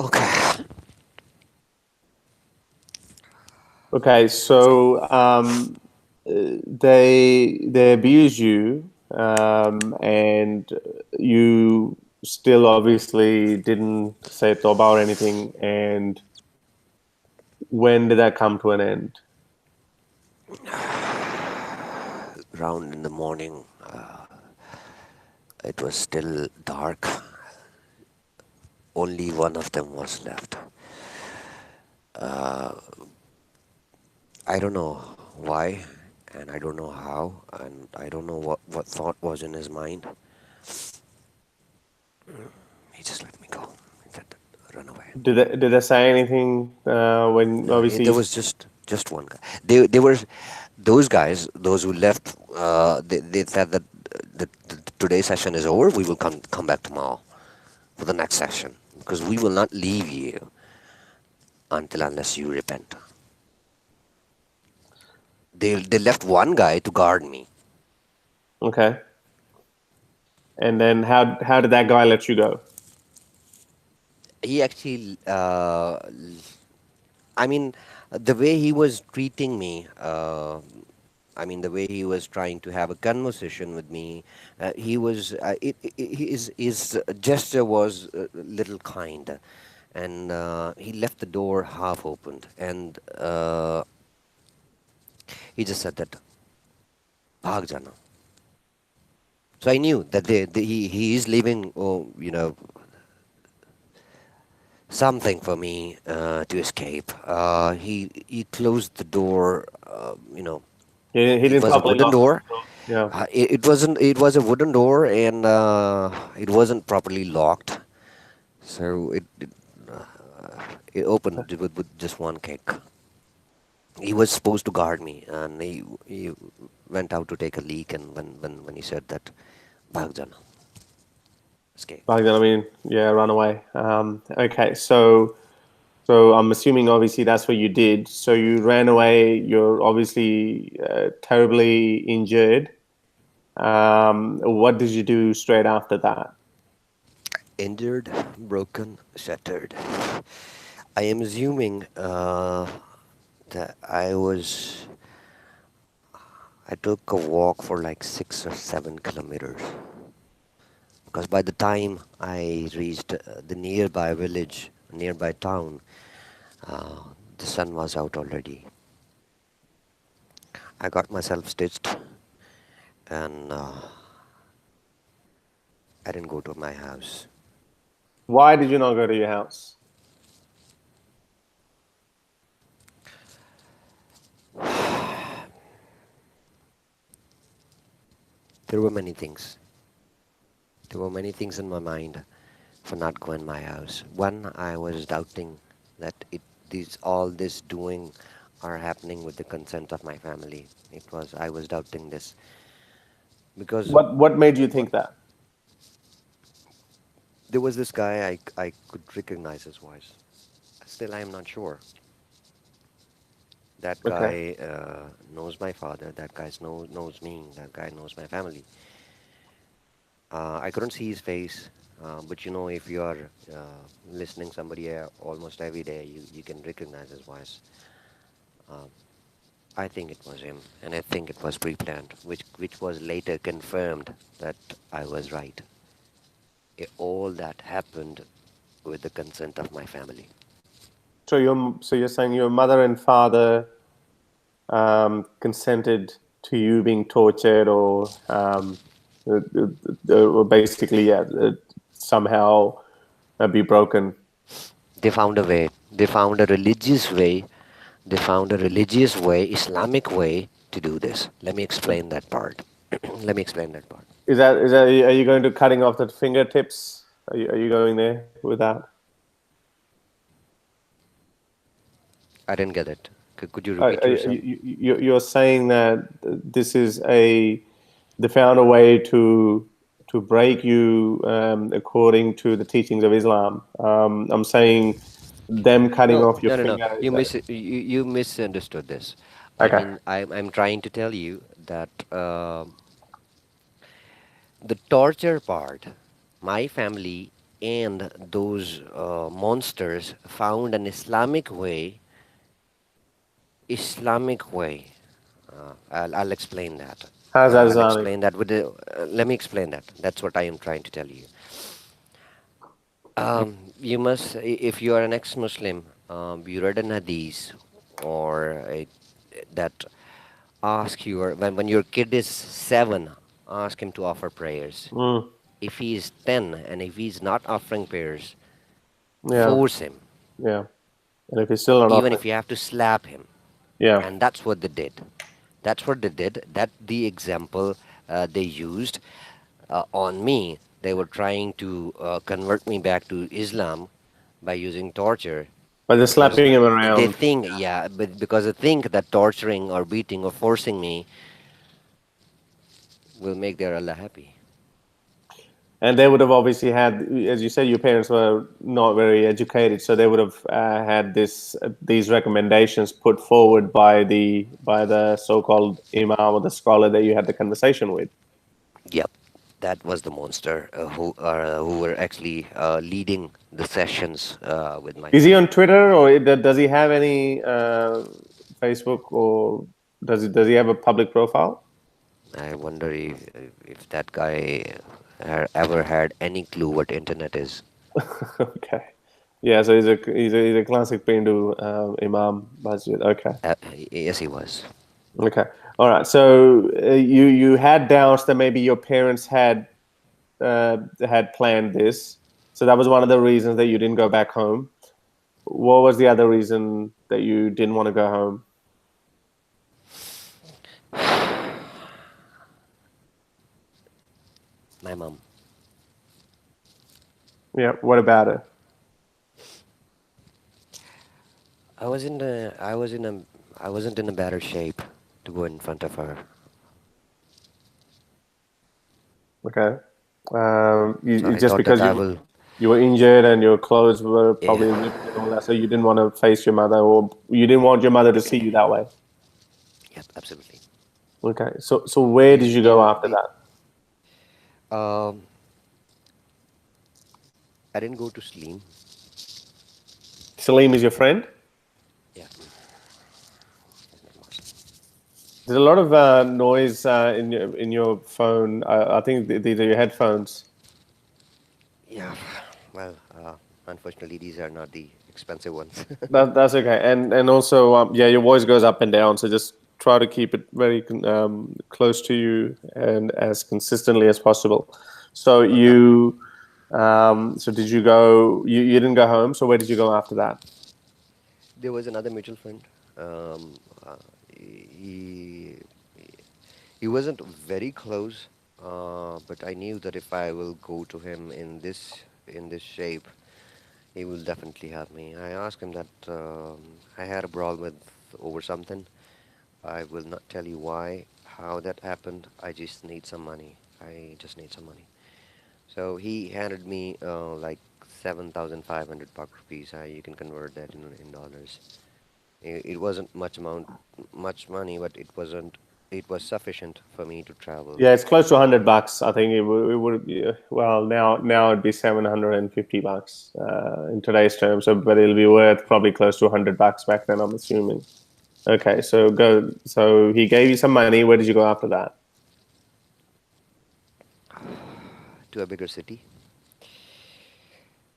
Okay. Okay, so they abuse you, and you still obviously didn't say toba or anything. And when did that come to an end? Around in the morning, it was still dark. Only one of them was left. Uh, I don't know why, and I don't know how, and I don't know what thought was in his mind. He just let me go. He said, run away. Did they say anything when No, obviously there was just one guy. They were those guys, those who left. They said that the today's session is over. We will come back tomorrow for the next session because we will not leave you until unless you repent. They left one guy to guard me. okay? And then how did that guy let you go? He actually, I mean, the way he was treating me. I mean, the way he was trying to have a conversation with me, he was his gesture was a little kind, and he left the door half opened, and he just said that bhag jana. So I knew that he is leaving, something for me to escape. He closed the door. He It didn't was a properly wooden lock door. the door. Yeah. It wasn't. It was a wooden door, and it wasn't properly locked. So it opened with just one kick. He was supposed to guard me, and he went out to take a leak. And when he said that, bhag jana, escape. Back then, I mean, yeah, run away. Okay, so I'm assuming obviously that's what you did. So you ran away. You're obviously terribly injured. What did you do straight after that? Injured, broken, shattered. I am assuming that I took a walk for like 6 or 7 kilometers because by the time I reached the nearby village, nearby town, uh, the sun was out already. I got myself stitched and I didn't go to my house. Why did you not go to your house? There were many things. There were many things in my mind for not going my house. One, I was doubting that all this doing are happening with the consent of my family. I was doubting this because What made you what think that? there was this guy I could recognize his voice. Still, I am not sure. That Okay. guy knows my father. That guy knows me. That guy knows my family. I couldn't see his face, but if you are listening somebody almost every day, you can recognize his voice. Uh, I think it was him, and I think it was pre-planned, which was later confirmed that I was right. All that happened with the consent of my family. So you're saying your mother and father consented to you being tortured or basically, yeah, somehow be broken. They found a way. They found a religious way. They found a religious way, Islamic way to do this. Let me explain that part. Let me explain that part. Is that are you going to cutting off the fingertips? Are you going there with that? I didn't get it. Could you repeat yourself? You're saying that this is they found a way to break you according to the teachings of Islam. I'm saying them cutting No, off your no, no, no. finger. You misunderstood this. I Okay. mean, I'm trying to tell you that the torture part, my family and those monsters found an Islamic way. I'll explain that. How's that I'll Islamic? explain that with the. Let me explain that. That's what I am trying to tell you. You must, if you are an ex-Muslim, you read an hadith or that ask your when your kid is 7, ask him to offer prayers. Mm, If he is 10 and if he's not offering prayers, yeah, force him, yeah. And if he's still not even offering, if you have to slap him. yeah. And that's what they did. That's what they did. That the example they used on me. They were trying to convert me back to Islam by using torture But they're because slapping him they around. think, yeah, but because they think that torturing or beating or forcing me will make their Allah happy. And they would have obviously had, as you said, your parents were not very educated, so they would have had these recommendations put forward by the so-called imam or the scholar that you had the conversation with. Yep, that was the monster who were actually leading the sessions with my Is he on family. Twitter, or does he have any Facebook, or does he have a public profile? I wonder if that guy ever had any clue what internet is. Okay, yeah. So he's a classic Hindu imam masjid. Okay, Yes, he was. okay, all right. So you had doubts that maybe your parents had planned this, so that was one of the reasons that you didn't go back home. What was the other reason that you didn't want to go home? My mom. Yeah. What about it? I was in a, I wasn't in a better shape to go in front of her. Okay. So I Just thought that because I will. you were injured and your clothes were Yeah. probably ripped and all that, so you didn't want to face your mother, or you didn't want your mother to see you that way. Yep. Absolutely. Okay. So where did you go after that? Um, I didn't go to Slim. Salim is your friend. Yeah. There's a lot of noise in your phone. I think these are your headphones. Yeah. Well, unfortunately, these are not the expensive ones. That's okay. And also, yeah, your voice goes up and down. So just try to keep it very close to you and as consistently as possible. So Okay. so did you go? You didn't go home. So where did you go after that? There was another mutual friend. Um, uh, he he wasn't very close, but I knew that if I will go to him in this shape, he will definitely help me. I asked him that I had a brawl with over something. I will not tell you why, how that happened. I just need some money. I just need some money. So he handed me like 7,500 Pak rupees. You can convert that in dollars. It wasn't much money, but it wasn't. It was sufficient for me to travel. Yeah, it's close to $100. I think it would be, well, now it'd be $750 in today's terms. So, but it'll be worth probably close to $100 back then, I'm assuming. Okay, so go. So he gave you some money. Where did you go after that? To a bigger city.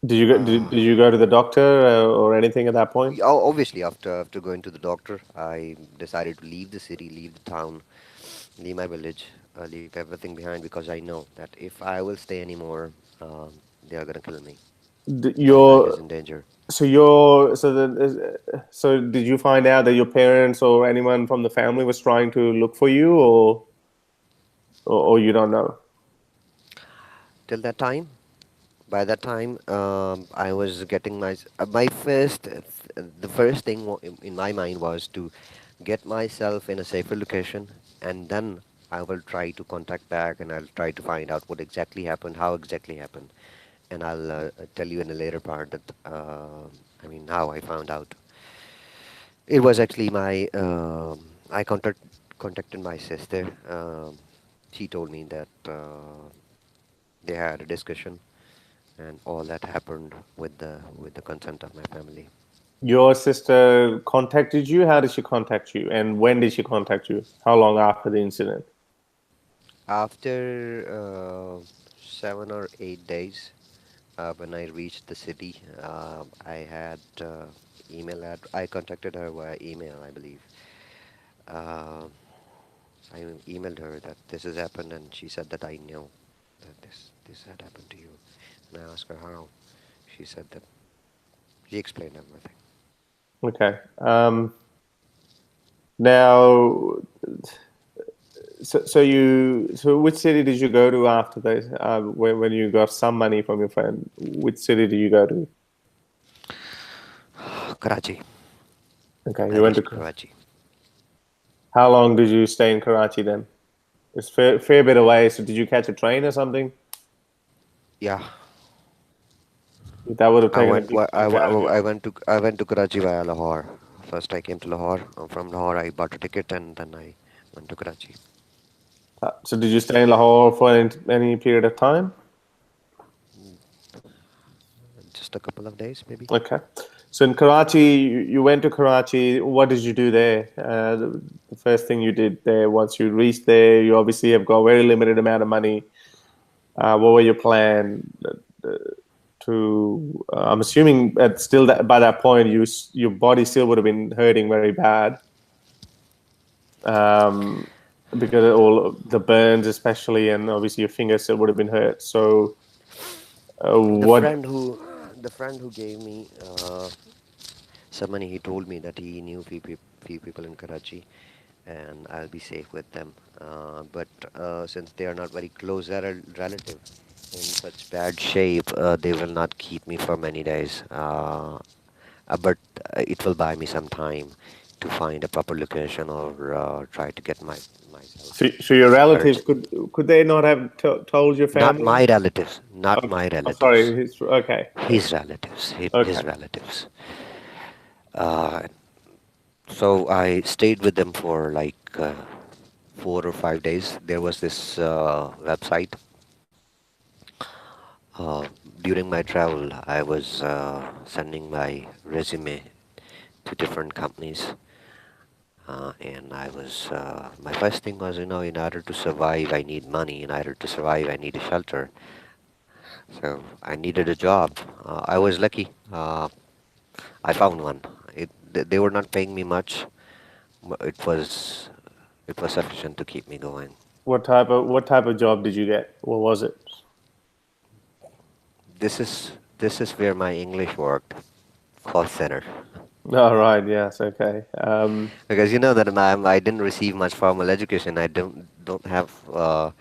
Did you go? Did you go to the doctor or anything at that point? Obviously, after going to the doctor, I decided to leave the city, leave the town, leave my village, leave everything behind because I know that if I will stay anymore, they are gonna kill me. My life is Your in danger. so your so so did you find out that your parents or anyone from the family was trying to look for you, or you don't know? Till that time, by that time, I was getting my first the first thing in my mind was to get myself in a safer location, and then I will try to contact back and I'll try to find out what exactly happened, how exactly happened, and I'll tell you in a later part that I mean how I found out. It was actually my I contacted my sister. She told me that they had a discussion and all that happened with the consent of my family. Your sister contacted you. How did she contact you, and when did she contact you? How long after the incident? After 7 or 8 days, When I reached the city, I had I contacted her via email, I believe. Uh, I emailed her that this has happened, and she said that I know that this had happened to you. And I asked her how. She said that she explained everything. Okay. Now, so which city did you go to after this? When you got some money from your friend, which city did you go to? Karachi. Okay, I you went reached to. Karachi. How long did you stay in Karachi then? It's fair bit away. So did you catch a train or something? Yeah, That would have taken a big chunk out of you. I went to Karachi via Lahore. First, I came to Lahore. From Lahore, I bought a ticket, and then I went to Karachi. So did you stay in Lahore for any period of time? Mm, Just a couple of days, maybe. Okay. So in Karachi, you went to Karachi. What did you do there? The first thing you did there, once you reached there, you obviously have got a very limited amount of money. What were your plan to? I'm assuming at still that by that point, your body still would have been hurting very bad, um, because of all the burns, especially, and obviously your fingers still would have been hurt. So, The what? friend who, the friend who gave me some money, he told me that he knew few people in Karachi, and I'll be safe with them. But since they are not very close relative, in such bad shape, they will not keep me for many days. But it will buy me some time to find a proper location or try to get myself So your relatives urgent. could they not have told your Not family? my relatives, not Okay. my Oh, relatives, sorry. Okay. his relatives, Okay. his relatives. Uh, so I stayed with them for like 4 or 5 days. There was this website. Uh, During my travel, I was sending my resume to different companies. And my first thing was, in order to survive, I need money. In order to survive, I need a shelter. So I needed a job. I was lucky. I found one. They were not paying me much, but it was sufficient to keep me going. What type of job did you get? What was it? This is where my English worked. Call center. All right. Yes. Okay. Because you know that I didn't receive much formal education. I don't have uh,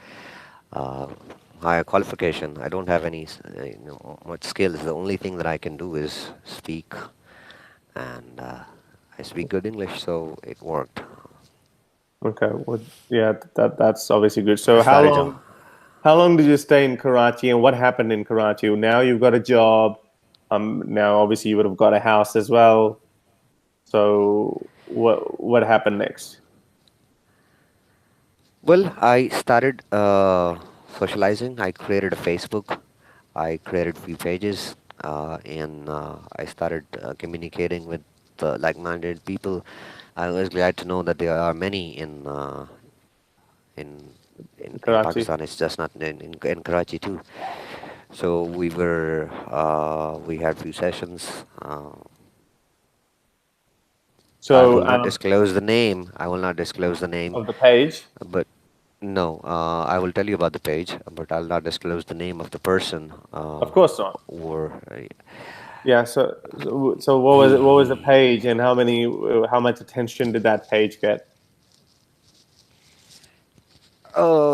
higher qualification. I don't have any much skills. The only thing that I can do is speak, and I speak good English, so it worked. Okay. Well, yeah. That's obviously good. I So how started. long? How long did you stay in Karachi, and what happened in Karachi? Now you've got a job. Now obviously you would have got a house as well. So what happened next? Well, I started socializing. I created a Facebook. I created few pages, and I started communicating with like-minded people. I was glad to know that there are many in in Karachi. Pakistan. It's just not in Karachi too. So we had few sessions. I So will not disclose the name. I will not disclose the name, of the page. but no, I will tell you about the page, but I'll not disclose the name of the person. Of course not. Or Yeah. So what was it? What was the he, page, and how much attention did that page get?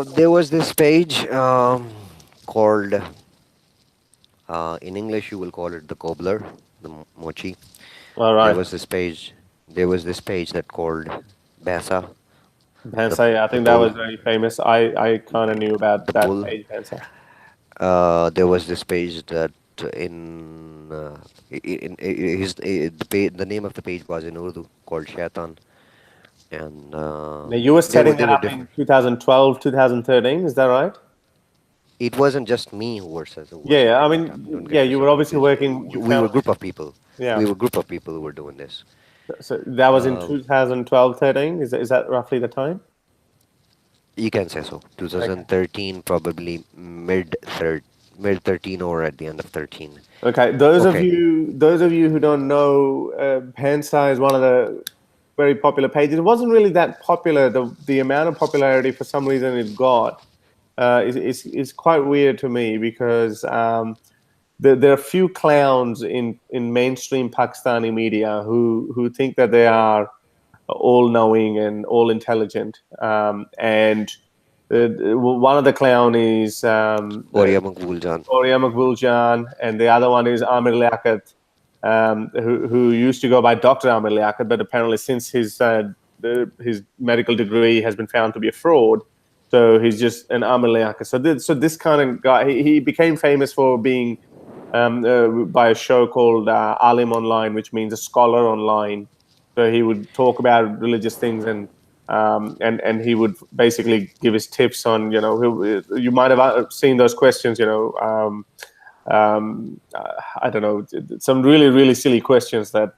there was this page called, in English you will call it the cobbler, the mochi. All There right. was this page. There was this page that called Basa, Bhansa, yeah, I the think that bull, was very famous. I kind of knew about the that bull. page, Bhansa. There was this page that the name of the page was in Urdu called Shaitan, and Now you were there were setting there that were up in different. 2012, 2013. Is that right? It wasn't just me who was Yeah, yeah. I setting that up. mean, Don't yeah, get you were yourself obviously confused. working. You We were found, a group of people. yeah. We were a group of people who were doing this. So that was in Um, 2012, 13. Is that roughly the time? you can say so. Okay. 2013, probably mid 13 or at the end of 13. Okay, Okay. those of you who don't know, Pansai is one of the very popular pages. It wasn't really that popular. The amount of popularity for some reason it got is quite weird to me because there are few clowns in mainstream Pakistani media who think that they are all knowing and all intelligent. And one of the clown is Oriya Maqbool Jan. Oria Makbul Jan, and the other one is Amir Liaquat, who used to go by Dr. Amir Liaquat, but apparently since his medical degree has been found to be a fraud, so he's just an Amir Liaquat. So this kind of guy, he became famous for being by a show called Alim Online, which means a scholar online. So he would talk about religious things and he would basically give his tips on, you might have seen those questions, I don't know, some really, really silly questions that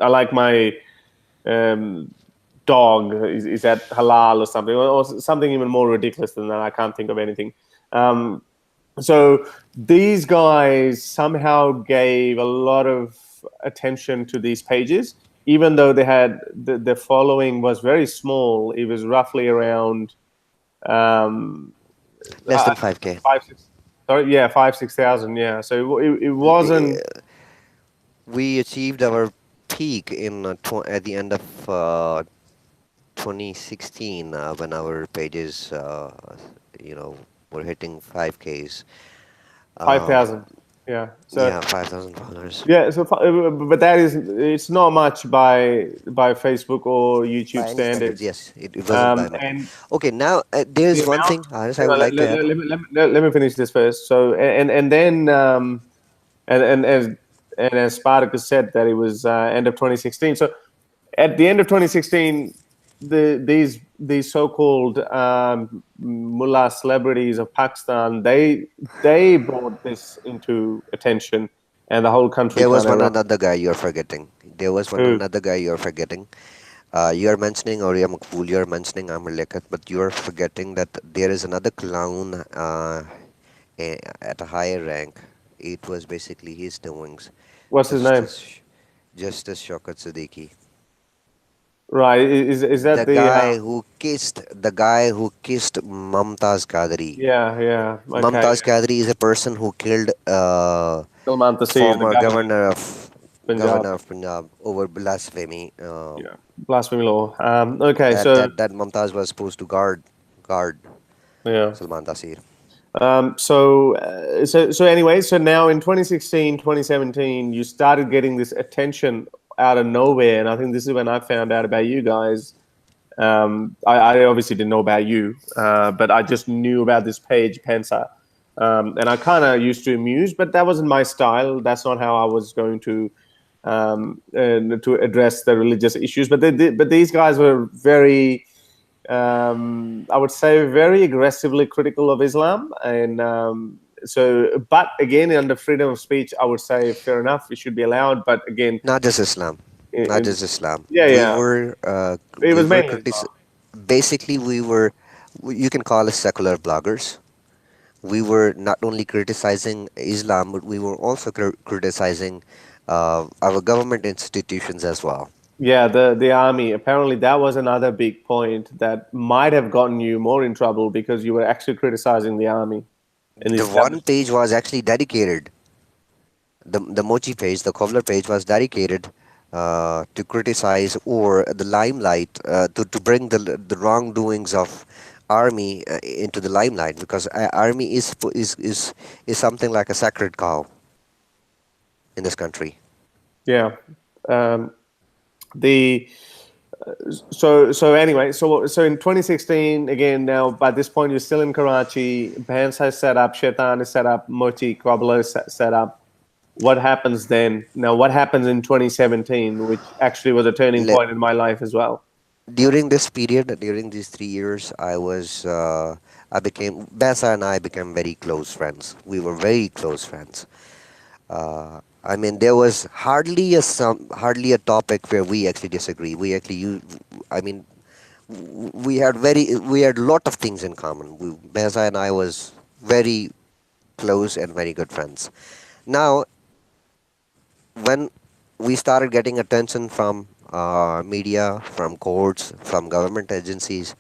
I like my um, dog, is that halal or something, or something even more ridiculous than that. I can't think of anything. Um, so these guys somehow gave a lot of attention to these pages, even though they had the following was very small. It was roughly around um, Less than 5K. five, six. Sorry, yeah, 5, 6 thousand. Yeah, so it wasn't. We achieved our peak in at the end of 2016 when our pages, you know, were hitting 5Ks. Five Uh, thousand. Yeah. So yeah, $5,000. yeah. So, but that is, it's not much by Facebook or YouTube By any standards, standards. yes, it wasn't by much. And Okay, now the there's one amount. thing, Harris, I Hang would on, like to add. let me finish this first. So and then and as Spartacus said that it was end of 2016. So at the end of 2016, these so-called mullah celebrities of Pakistan, they brought this into attention, and the whole country There was kind of one ran. another guy you're forgetting. There was one Who? another guy you're forgetting. You are mentioning Oriya Maqbool, you are mentioning Amr Lekat, but you are forgetting that there is another clown at a higher rank. It was basically his doings. What's his name? Justice Justice Shaukat Siddiqui. Right? Is that The the guy who kissed Mumtaz Qadri. yeah, yeah, okay, Mumtaz Qadri is a person who killed Salman Taseer, the former governor of Punjab. governor of Punjab over blasphemy. Yeah, blasphemy law. Okay, That so that that Mumtaz was supposed to guard yeah. Salman Taseer. So anyway, so now in 2016, 2017, you started getting this attention out of nowhere, and I think this is when I found out about you guys. I obviously didn't know about you, but I just knew about this page, Pensa, and I kind of used to amuse, but that wasn't my style. That's not how I was going to address the religious issues. But these guys were very, I would say, very aggressively critical of Islam. And but again, under freedom of speech, I would say fair enough, it should be allowed. But again, Not just Islam, not in, just Islam. yeah, We yeah, were it we was were mainly critic. Islam. Basically, we were. You can call us secular bloggers. We were not only criticizing Islam, but we were also criticizing our government institutions as well. Yeah, the army. Apparently, that was another big point that might have gotten you more in trouble because you were actually criticizing the army and the The one establishment. page was actually dedicated. The Mochi page, the Kovler page, was dedicated to criticize or the limelight to bring the wrongdoings of army into the limelight because army is something like a sacred cow in this country. Yeah. Um, the so anyway, so in 2016, again, now by this point you're still in Karachi. Bans has set up, Shaitan is set up, Moti Quabla is set up. What happens then? Now, what happens in 2017, which actually was a turning Le- point in my life as well? During this period, during these 3 years, I became Bessa and I became very close friends. We were very close friends. I mean, there was hardly a topic where we actually disagree. We actually use, I mean, we had lot of things in common. Bessa and I was very close and very good friends. Now, when we started getting attention from media, from courts, from government agencies,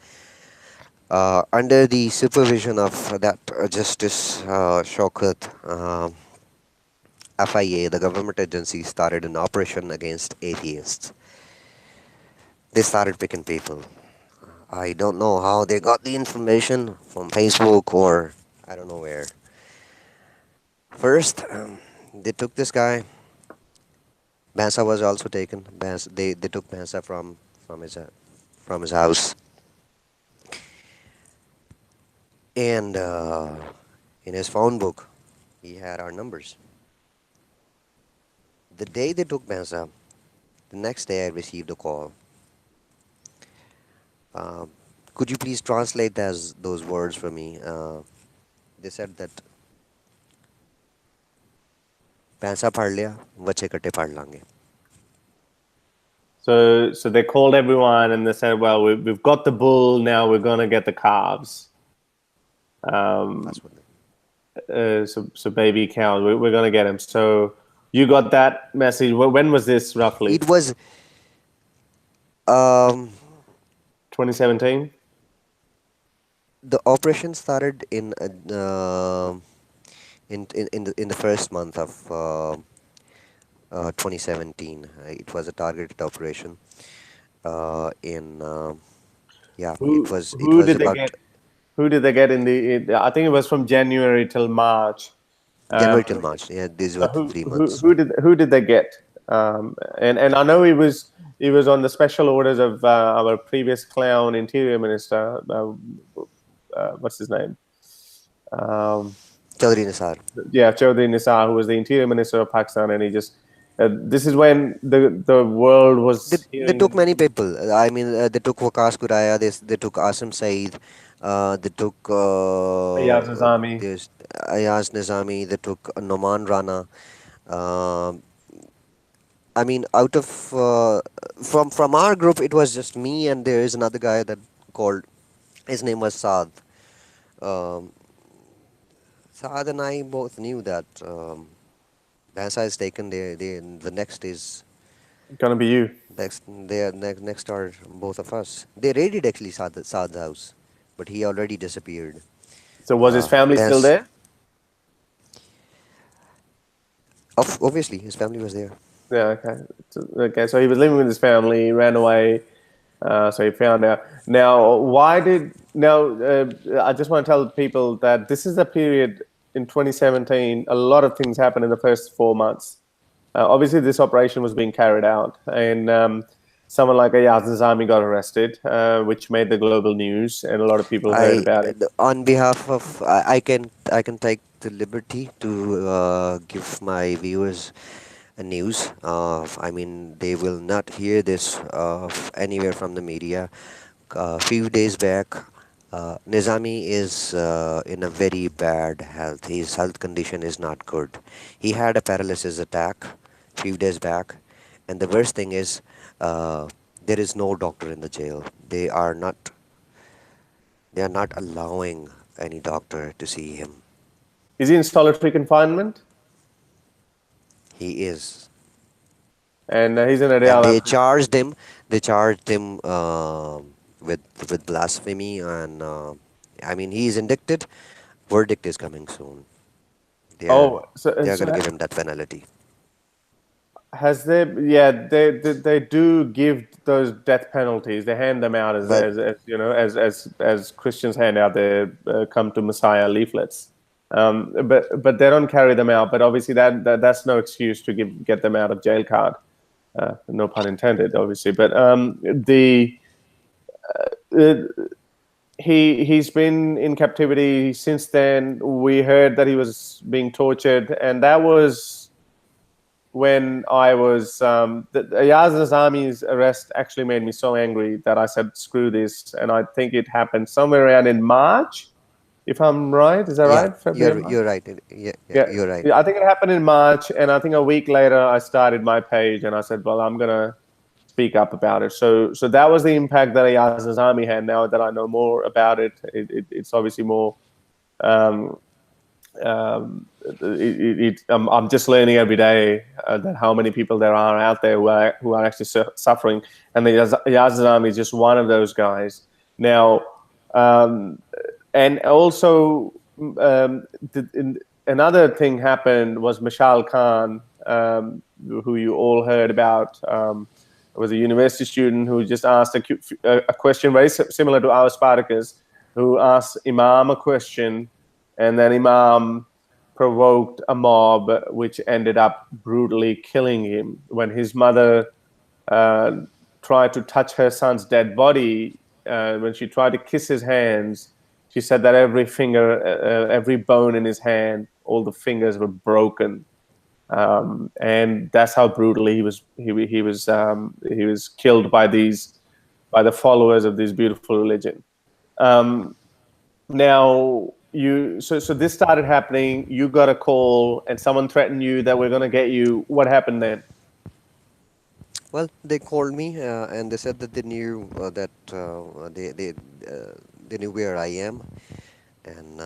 under the supervision of that Justice Shaukat, FIA, the government agency, started an operation against atheists. They started picking people. I don't know how they got the information from Facebook or I don't know where. First, they took this guy. Bansa was also taken. They took Bansa from his house, and in his phone book, he had our numbers. The day they took Bansa, the next day I received a call. Um, could you please translate those words for me? They said that Bansa पढ़ लिया, बच्चे कट्टे पढ़ लांगे. So they called everyone and they said, well, we've got the bull, now we're going to get the calves. That's what they, So baby cows, we're going to get them. So you got that message. When was this roughly? it was 2017? the operation started in the first month of 2017. It was a targeted operation. In Yeah, it was Who did they about get? Who did they get I think it was from January till March. January till March. Yeah, these were the Who 3 months. who did they get? And I know he was on the special orders of our previous clown interior minister. What's his name? Chaudhry Nisar. Yeah, Chaudhry Nisar, who was the interior minister of Pakistan, and he just this is when the world They, was they took hearing many people. I mean, they took Waqas Kuraya. They took Asim Saeed. They took Ayaz Nizami. there's Ayaz Nizami. They took Noman Rana. Um I mean, out of from our group, it was just me, and there is another guy that called. His name was Saad. Um, Saad and I both knew that Bhansa is taken. The next is Gonna be you. next are both of us. They raided actually Saad's house, but he already disappeared. So was his family still Bhans, there? obviously his family was there. Yeah. Okay. So he was living with his family. He ran away. So he found out. Now, why did now? I just want to tell people that this is a period in 2017. A lot of things happened in the first 4 months. Obviously, this operation was being carried out, and someone like Ayaz Nizami got arrested, which made the global news, and a lot of people heard about it. On behalf of, I can take the liberty to give my viewers a news. I mean, they will not hear this anywhere from the media. A few days back, Nizami is in a very bad health. His health condition is not good. He had a paralysis attack few days back, and the worst thing is there is no doctor in the jail. They are not allowing any doctor to see him. Is he in solitary confinement? He is, And he's in a and real. they charged him with blasphemy, and I mean he is indicted. Verdict is coming soon. They are Oh, so, they are so going to give him that penalty. has there? Yeah, they do give those death penalties. They hand them out But as you know as Christians hand out their "Come to Messiah" leaflets. But they don't carry them out. But obviously that's no excuse to get them out of jail card. No pun intended, obviously. But uh, he's been in captivity since then. We heard that he was being tortured, and that was when I was Ayaz Nizami's arrest actually made me so angry that I said, "Screw this!" And I think it happened somewhere around in March, if I'm right. Is that yeah, right? February, March? you're right. Yeah, Yeah, you're right. yeah. I think it happened in March, and I think a week later I started my page, and I said, "Well, I'm gonna speak up about it." So that was the impact that Ayaz Nizami had. Now that I know more about it, it's obviously more. Um, I'm just learning every day that how many people there are out there who are actually suffering, and the Yazdan is just one of those guys. Now, and also another thing happened was Mashal Khan, who you all heard about. Was a university student who just asked a question very similar to our Spartacus, who asked Imam a question, and then Imam provoked a mob, which ended up brutally killing him. When his mother tried to touch her son's dead body, when she tried to kiss his hands, she said that every finger, every bone in his hand, all the fingers were broken. And that's how brutally he was killed by the followers of this beautiful religion. Now so this started happening. You got a call, and someone threatened you that we're going to get you. What happened then? Well, they called me and they said that they knew that they knew where I am, and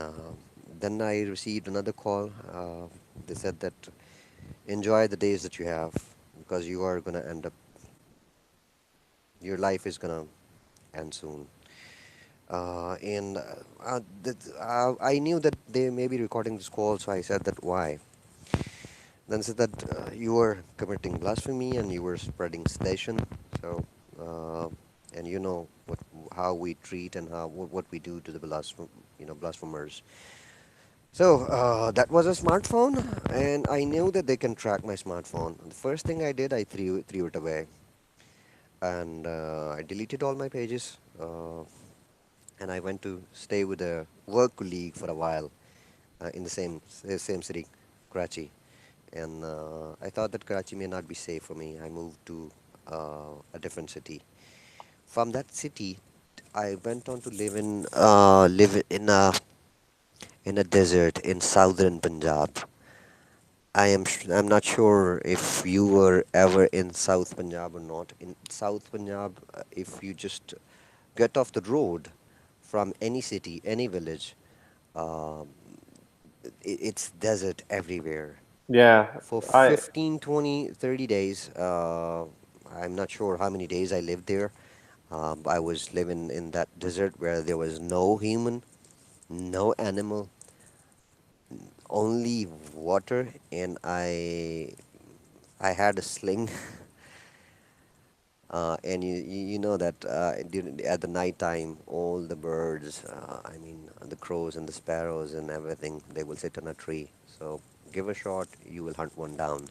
then I received another call. They said that enjoy the days that you have because you are gonna end up, your life is gonna end soon. I knew that they may be recording this call, so I said that why. Then said that you were committing blasphemy and you were spreading sedition. So, uh, and you know how we treat and what we do to the blasphemers. So that was a smartphone, and I knew that they can track my smartphone. The first thing I did, I threw it away, and I deleted all my pages. And I went to stay with a work colleague for a while in the same city, Karachi. And I thought that Karachi may not be safe for me. I moved to a different city. From that city, I went on to live in a desert in southern Punjab. I'm not sure if you were ever in South Punjab or not. In South Punjab, if you just get off the road from any city, any village, um, it's desert everywhere. Yeah, For I 15, 20, 30 days, I'm not sure how many days I lived there. I was living in that desert where there was no human, no animal, only water, and I had a sling. And you know that at the night time, all the birds, I mean the crows and the sparrows and everything, they will sit on a tree. So give a shot, you will hunt one down.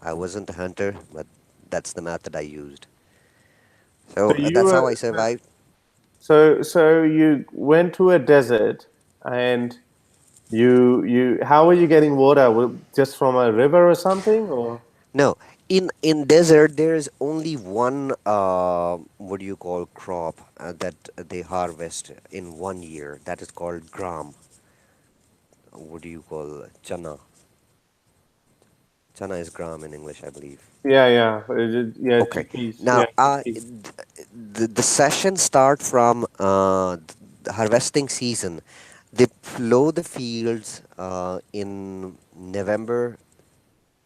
I wasn't a hunter, but that's the method I used. so So you that's how were I survived. so you went to a desert, and you how were you getting water? Just from a river or something, or? No, in desert there is only one what do you call crop that they harvest in 1 year. That is called gram. What do you call chana? Chana is gram in English, I believe. Yeah, yeah, Okay. chickpeas. Yeah, Now, chickpeas. the session start from the harvesting season. They plow the fields in November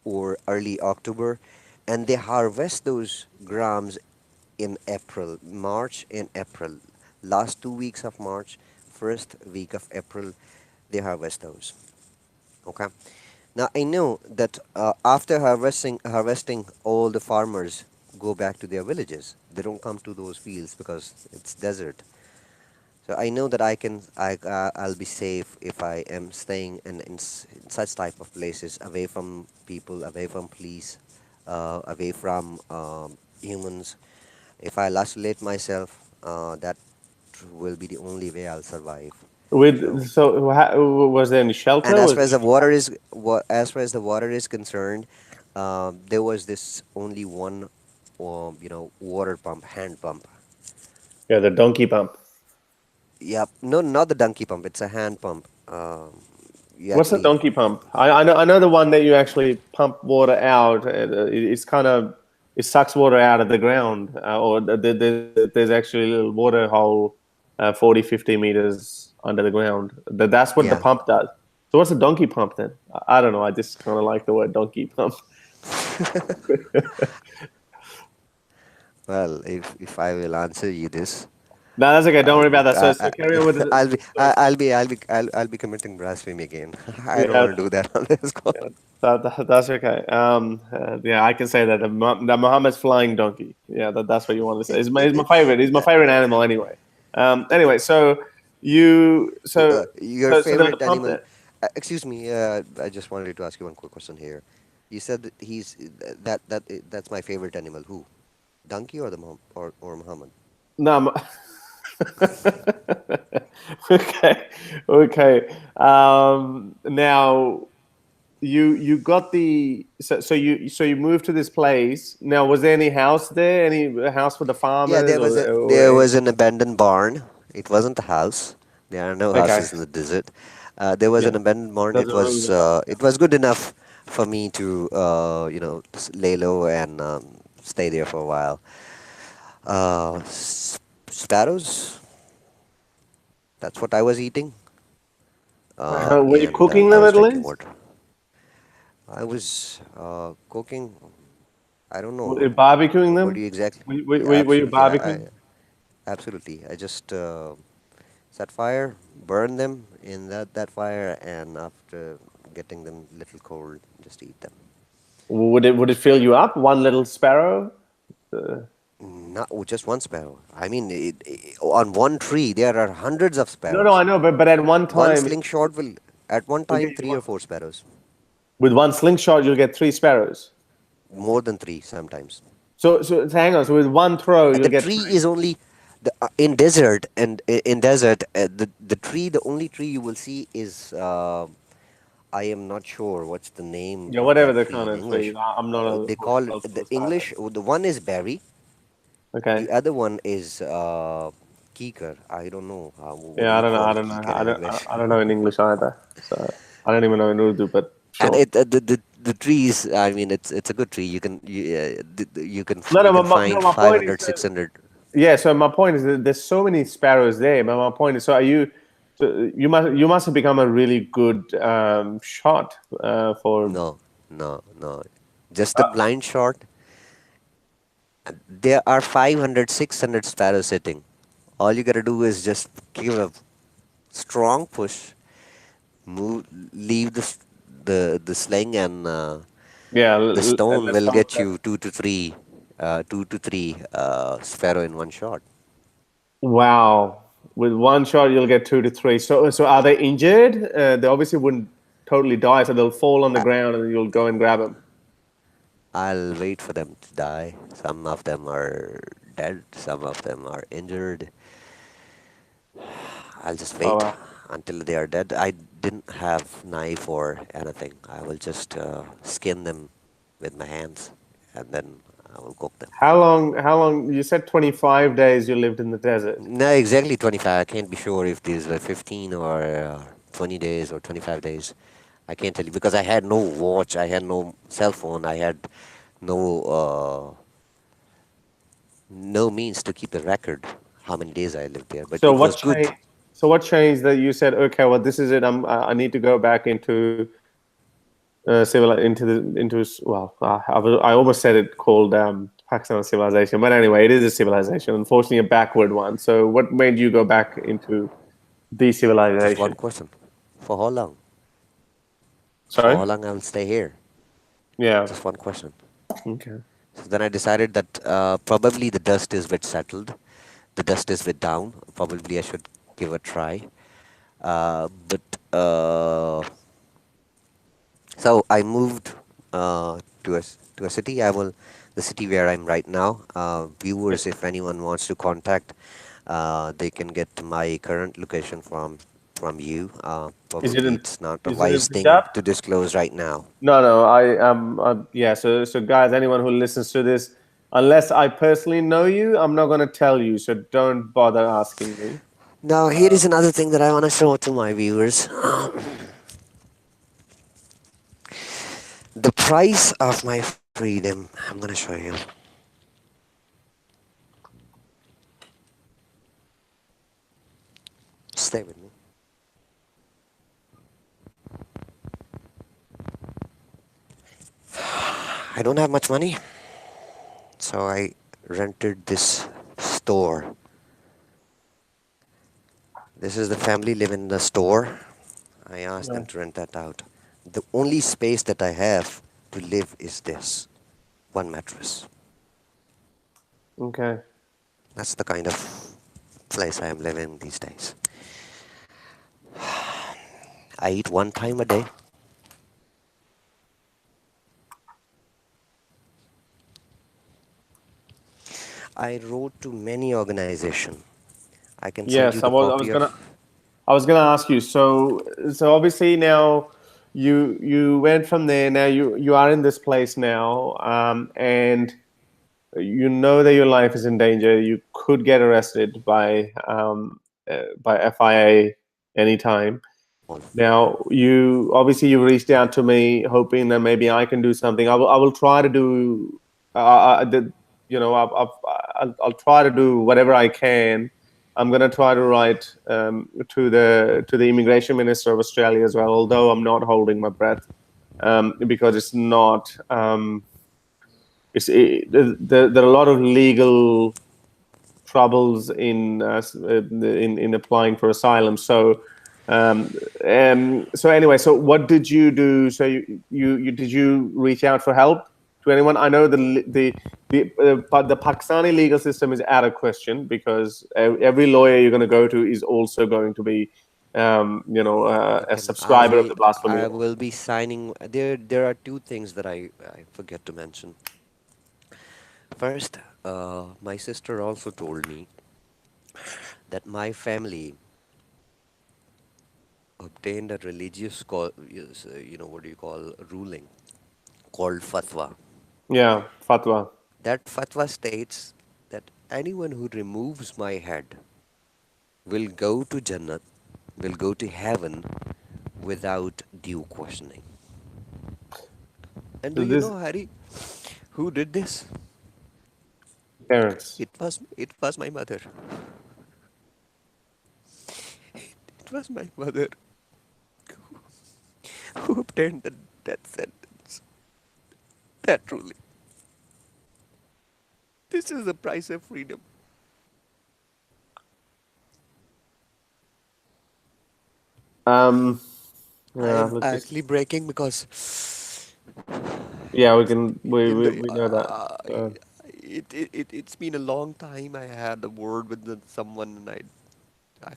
or early October, and they harvest those grams in April, March and April. Last 2 weeks of March, first week of April, they harvest those. Okay. Now I know that after harvesting, all the farmers go back to their villages. They don't come to those fields because it's desert. So I know that I'll be safe if I am staying in such type of places, away from people, away from police, away from humans. If I isolate myself, that will be the only way I'll survive. So, Was there any and shelter? as Was far as there the any water is as far as the water is concerned, there was this only one, water pump, hand pump. Yeah, the donkey pump. Yep, no, not the donkey pump. It's a hand pump. You What's the actually, donkey pump? I know the one that you actually pump water out. It's kind of it sucks water out of the ground, or there's actually a little water hole, 40, 50 meters under the ground. That's what the yeah, pump does. So what's a donkey pump then? I don't know. I just kind of like the word donkey pump. Well, if I will answer you this, No, that's okay. Don't I'll worry be about that. So carry on with the. Sorry. I'll be committing blasphemy again. I don't Yeah, want to do that on this call. yeah, that's okay. Yeah, I can say that the Muhammad's flying donkey. Yeah, that's what you want to say. He's my favorite. He's my favorite animal anyway. Anyway, so you Your so there was a favorite pump animal? there. Excuse me. I just wanted to ask you one quick question here. You said that that's my favorite animal. Who? Donkey or the or Muhammad? No, okay, okay. Now you got the so you moved to this place. Now, was there any house there? Any house for the Yeah, farmers or there any? was an abandoned barn. It wasn't a house. There are no Okay, houses in the desert. There was yeah, an abandoned barn. those are rooms and stuff. It was good enough for me to lay low and stay there for a while. Sparrows. That's what I was eating. Were you And cooking I them was at drinking least? water. I was cooking. I don't Were you know. barbecuing What do them? you exactly? Were you Absolutely. barbecuing? Absolutely. I just set fire, burn them in that fire, and after getting them little cold, just eat them. Would it fill you up? One little sparrow? Uh, Not just one sparrow. I mean, on one tree there are hundreds of no, sparrows. I know, but at one One time slingshot will, at one will time, get three you or four sparrows. with one slingshot you'll get three sparrows. More than three sometimes. So hang on. So with one throw And you'll the get tree three. is only in desert and in desert the tree, the only tree you will see is I am not sure what's the name Yeah, of whatever that the tree kind in of tree. English. I'm not a They call the horticultural English. scientist. The one is berry. Okay. The other one is keeker. I don't know what do Yeah, I you don't know. call I don't know. keeker in English. I don't know in English either. So I don't even know in Urdu, but And sure. the trees. I mean, it's a good tree. No, You no, can no. find My point is 500, 600. yeah. So my point is that there's so many sparrows there. But my point is, so are you? So you must have become a really good shot for. No, no. Just a blind shot. There are 500, 600 sparrows sitting. All you gotta do is just give a strong push, move, leave the sling, and Yeah, the stone let's will start get there. you two to three sparrow in one shot. Wow. With one shot, you'll get two to three. So are they injured? They obviously wouldn't totally die, so they'll fall on the I, ground and you'll go and grab them. I'll wait for them to die. Some of them are dead. Some of them are injured. I'll just Oh, wait wow. until they are dead. I didn't have knife or anything. I will just skin them with my hands, and then I will cook them. How long? You said 25 days you lived in the desert. No, exactly 25. I can't be sure if these were 15 or 20 days or 25 days. I can't tell you because I had no watch, I had no cell phone, I had no no means to keep a record how many days I lived there. But So it what was good. changed? So what changed that you said, okay, well, this is it. I need to go back into well, I almost said it called Pakistan civilization, but anyway, it is a civilization. Unfortunately, a backward one. So what made you go back into the Just one civilization? question: for how long? For Sorry. how long I will stay here? Yeah. Just one question. Okay. So then I decided that probably the dust is a bit settled. The dust is a bit down. Probably I should give a try. But So I moved to a city. The city where I'm right now. Viewers, if anyone wants to contact, they can get my current location from you. Is it Probably in it's not a is it in wise thing Punjab? to disclose right now. No. Yeah. So guys, anyone who listens to this, unless I personally know you, I'm not going to tell you. So don't bother asking me. Now, here is another thing that I want to show to my viewers. The price of my freedom. I'm gonna show you. Stay with me. I don't have much money, so I rented this store. This is the family live in the store. I asked Yeah. them to rent that out. The only space that I have to live is this one mattress. Okay. That's the kind of place I am living these days. I eat one time a day. I wrote to many organizations. I can send you Yes, the copy of. I was gonna ask you. So obviously now you went from there. Now you are in this place now, and you know that your life is in danger. You could get arrested by FIA anytime. Now you obviously you reached out to me hoping that maybe I can do something. I will try to do. The, you know, I'll try to do whatever I can. I'm going to try to write to the immigration minister of Australia as well. Although I'm not holding my breath because it's not. There are a lot of legal troubles in applying for asylum. Um, so anyway, so what did you do? So you did you reach out for help to anyone? I know the Pakistani legal system is out of question because every lawyer you're going to go to is also going to be You a can ask subscriber of me. the blasphemy I law. will be signing. There are two things that I forget to mention. First, my sister also told me that my family obtained a religious what do you call, ruling called fatwa. Yeah, fatwa. That fatwa states that anyone who removes my head will go to Jannat, will go to heaven without due questioning. And do you This know, Harry, who did this? parents. It was my mother. It was my mother who obtained the death sentence. That ruling. This is the price of freedom. Um, I yeah, am let's just actually breaking because yeah, we can in the we know that. it's been a long time. I had a word with someone, and I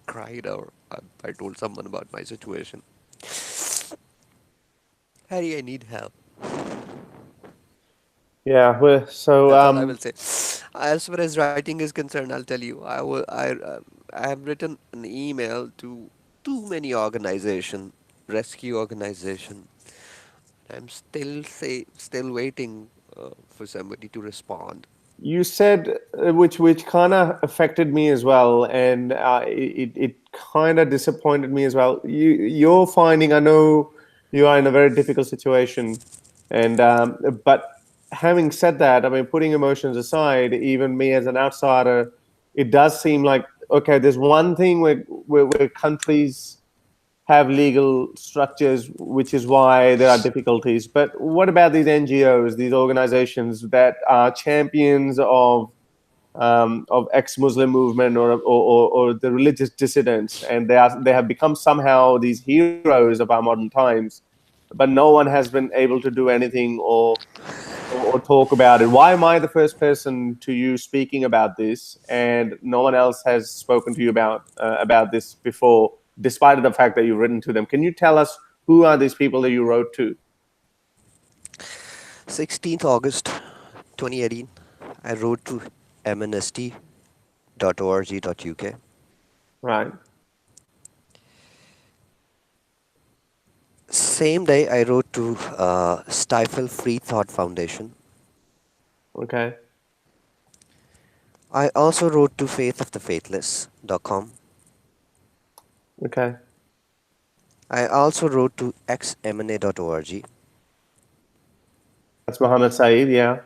cried, or I told someone about my situation. Harry, I need help. Yeah, well, so That's all I will say. As far as writing is concerned, I'll tell you, I have written an email to too many organization, rescue organization. I'm still waiting for somebody to respond. you said which kind of affected me as well, and it kind of disappointed me as well. You're finding, I know you are in a very difficult situation, and but having said that, I mean, putting emotions aside, even me as an outsider, it does seem like okay, there's one thing where countries have legal structures, which is why there are difficulties. But what about these NGOs, these organizations that are champions of ex-Muslim movement or the religious dissidents, and they have become somehow these heroes of our modern times, but no one has been able to do anything or talk about it. Why am I the first person to you speaking about this, and no one else has spoken to you about this before, despite the fact that you've written to them? Can you tell us who are these people that you wrote to? 16th August 2018, I wrote to amnesty.org.uk. Right. Same day, I wrote to Stifle Free Thought Foundation. Okay. I also wrote to faithofthefaithless.com. Okay. I also wrote to xmna.org. That's Muhammad Saeed. Yeah.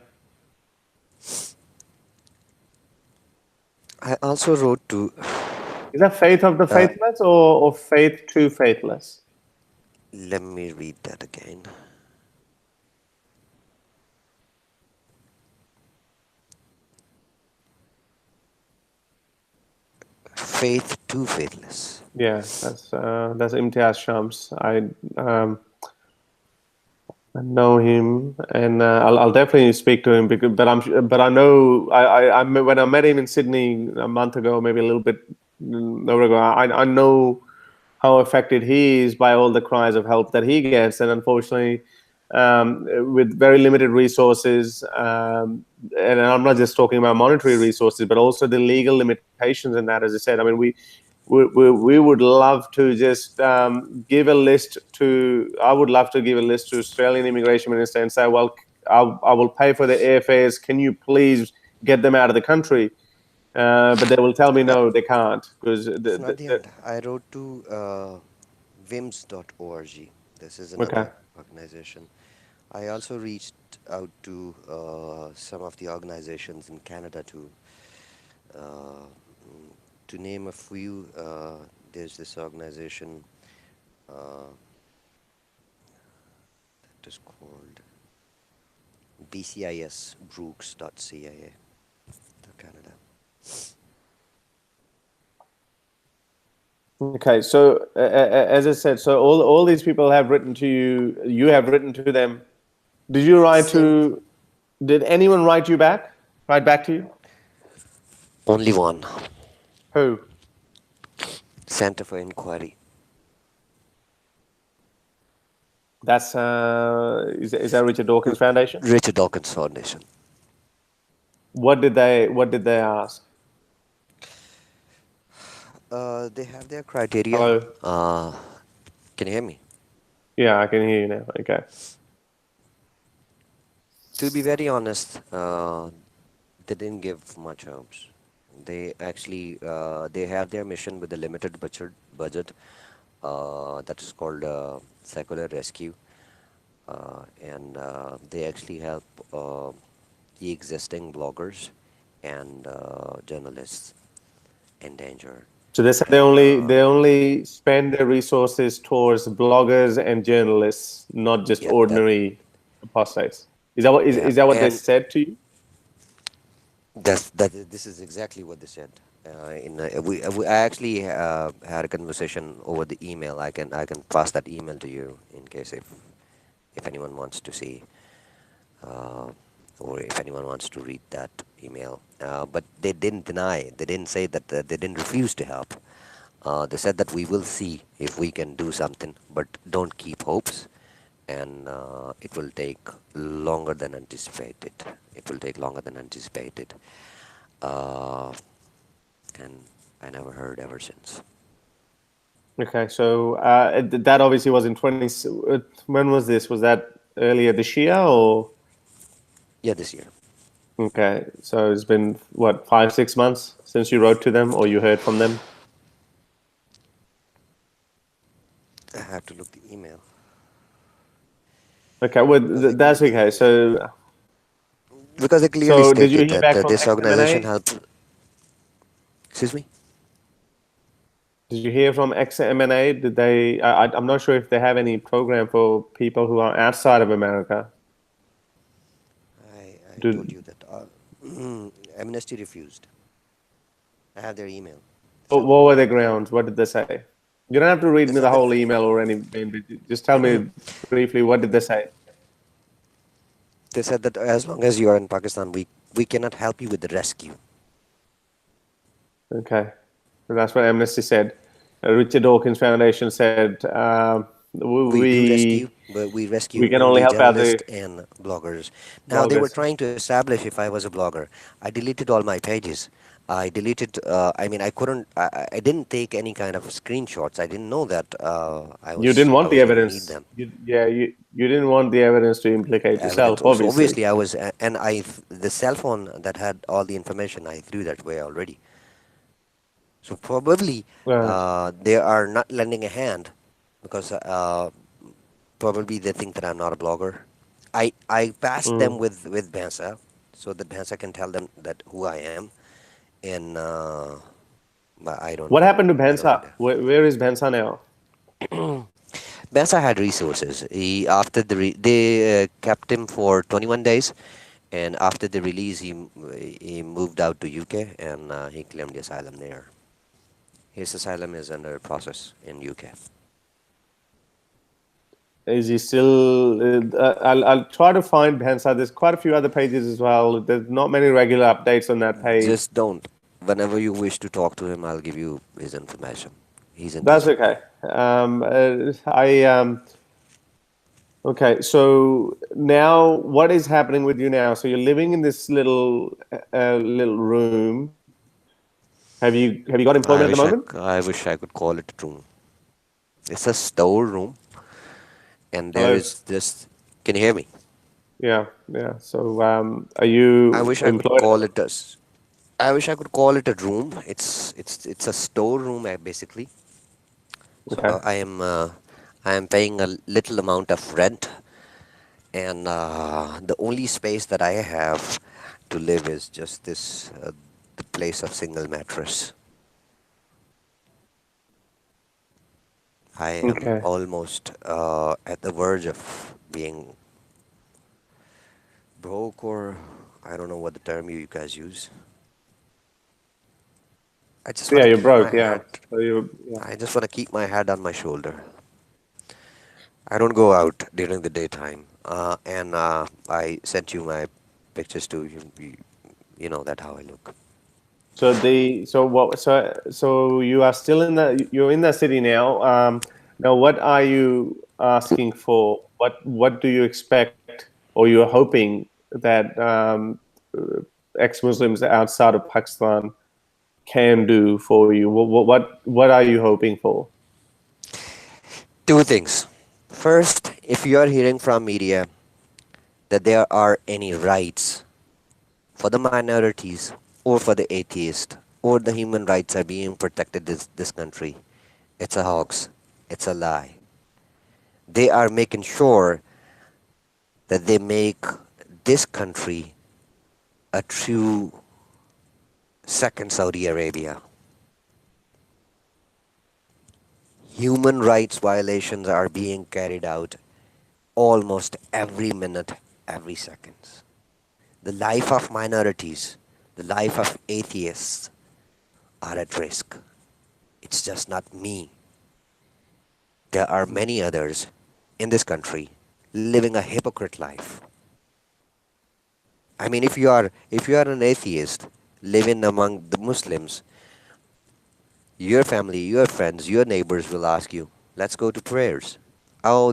I also wrote to, Is that faith of the uh, faithless or faith to faithless? let me read that again. Faith to faithless. Yeah, that's Imtiaz Shams. I know him, and I'll definitely speak to him because. But I know when I met him in Sydney a month ago, maybe a little bit over ago. I know how affected he is by all the cries of help that he gets, and unfortunately, with very limited resources, and I'm not just talking about monetary resources, but also the legal limitations in that. As I said, I mean, we would love to just give a list to. I would love to give a list to Australian immigration minister and say, well, I will pay for the airfares. Can you please get them out of the country? But they will tell me Uh, no, they can't because it's not the end. I wrote to vims.org. This is okay. another organization. I also reached out to some of the organizations in Canada too. Uh, to name a few, there's this organization that is called bcisbrooks.ca to Canada. Okay, so as I said, so all these people have written to you. You have written to them. Did you write Sent to? Did anyone write you back? Write back to you? only one. Who? Center for Inquiry. That's is that Richard Dawkins Foundation? Richard Dawkins Foundation. What did they ask? They have their criteria. Hello. Can you hear me? Yeah, I can hear you now. Okay. To be very honest, they didn't give much hopes. They have their mission with a limited budget that is called Secular Rescue, and they actually help the existing bloggers and journalists in danger. So they said they only Um, spend their resources towards bloggers and journalists, not just yeah, that ordinary apostates. Is that what is, yeah, is that what they and said to you? this is exactly what they said. I actually had a conversation over the email. I can pass that email to you in case if anyone wants to see, uh, or if anyone wants to read that email. But they didn't deny. They didn't say that they didn't refuse to help. They said that we will see if we can do something, but don't keep hopes, and it will take longer than anticipated. It will take longer than anticipated. Uh, and I never heard ever since. Okay, so that obviously was in 20. When was this? Was that earlier this year or? Yeah, this year. Okay, so it's been what, 5, 6 months since you wrote to them or you heard from them? I have to look the email Okay, well because they that's okay. clearly Did you stated hear that back from this organization XMNA? helps. Excuse me. Did you hear from XMNA? Did they? I'm not sure if they have any program for people who are outside of America. I Do, told you that Amnesty refused. I have their email. It's what up on were my the website. grounds? What did they say? You don't have to read They me the said that whole email or anything. Just tell me briefly. What did they say? as long as you are in Pakistan, we cannot help you with the rescue. Okay, so that's what Amnesty said. Richard Dawkins Foundation said We do we rescue, but we we rescue can only only help out journalists the and bloggers. Now they were bloggers. trying to establish if I was a blogger. I deleted all my pages. I deleted. I mean, I couldn't. I didn't take any kind of screenshots. I didn't know that You didn't I want the was gonna need evidence. them. You didn't want the evidence to implicate yourself, Evidence. So obviously. obviously and the cell phone that had all the information I threw that way already. So probably Right. they are not lending a hand because probably they think that I'm not a blogger. I passed them Mm. with Bansa so that Bansa can tell them that who I am, and but I don't What know. happened to I don't. Bensa? Where is Bensa now? Bansa had resources. They kept him for 21 days, and after the release, he moved out to UK and he claimed the asylum there. His asylum is under process in UK. Is he still? I'll try to find Hansard. There's quite a few other pages as well. There's not many regular updates on that page. Just don't. Whenever you wish to talk to him, I'll give you his information. He's in That's touch. okay. Okay. So now, what is happening with you now? So you're living in this little room. Have you got employment at the moment? I wish I could call it a room. It's a store room, and there Hello. is this. Can you hear me? Yeah. Yeah. So are you I wish I could employed? call it a. I wish I could call it a room. It's a store room basically. So Okay. I am paying a little amount of rent, and the only space that I have to live is just this the place of single mattress. I am Okay. almost at the verge of being broke, or I don't know what the term you guys use. I just want Yeah, to you're keep my broke. Yeah. head. So yeah. I just want to keep my head on my shoulder. I don't go out during the daytime, and I sent you my pictures too. You know that how I look. So you are still you're in that city now. Now what are you asking for? What do you expect, or you're hoping that ex-Muslims outside of Pakistan can do for you? What are you hoping for? Two things. First, if you are hearing from media that there are any rights for the minorities or for the atheist or the human rights are being protected in this country, it's a hoax. It's a lie. They are making sure that they make this country a true second Saudi Arabia. Human rights violations are being carried out almost every minute, every second. The life of minorities, the life of atheists are at risk. It's just not me. There are many others in this country living a hypocrite life. I mean, if you are an atheist living among the Muslims, your family, your friends, your neighbors will ask you, "Let's go to prayers." Oh,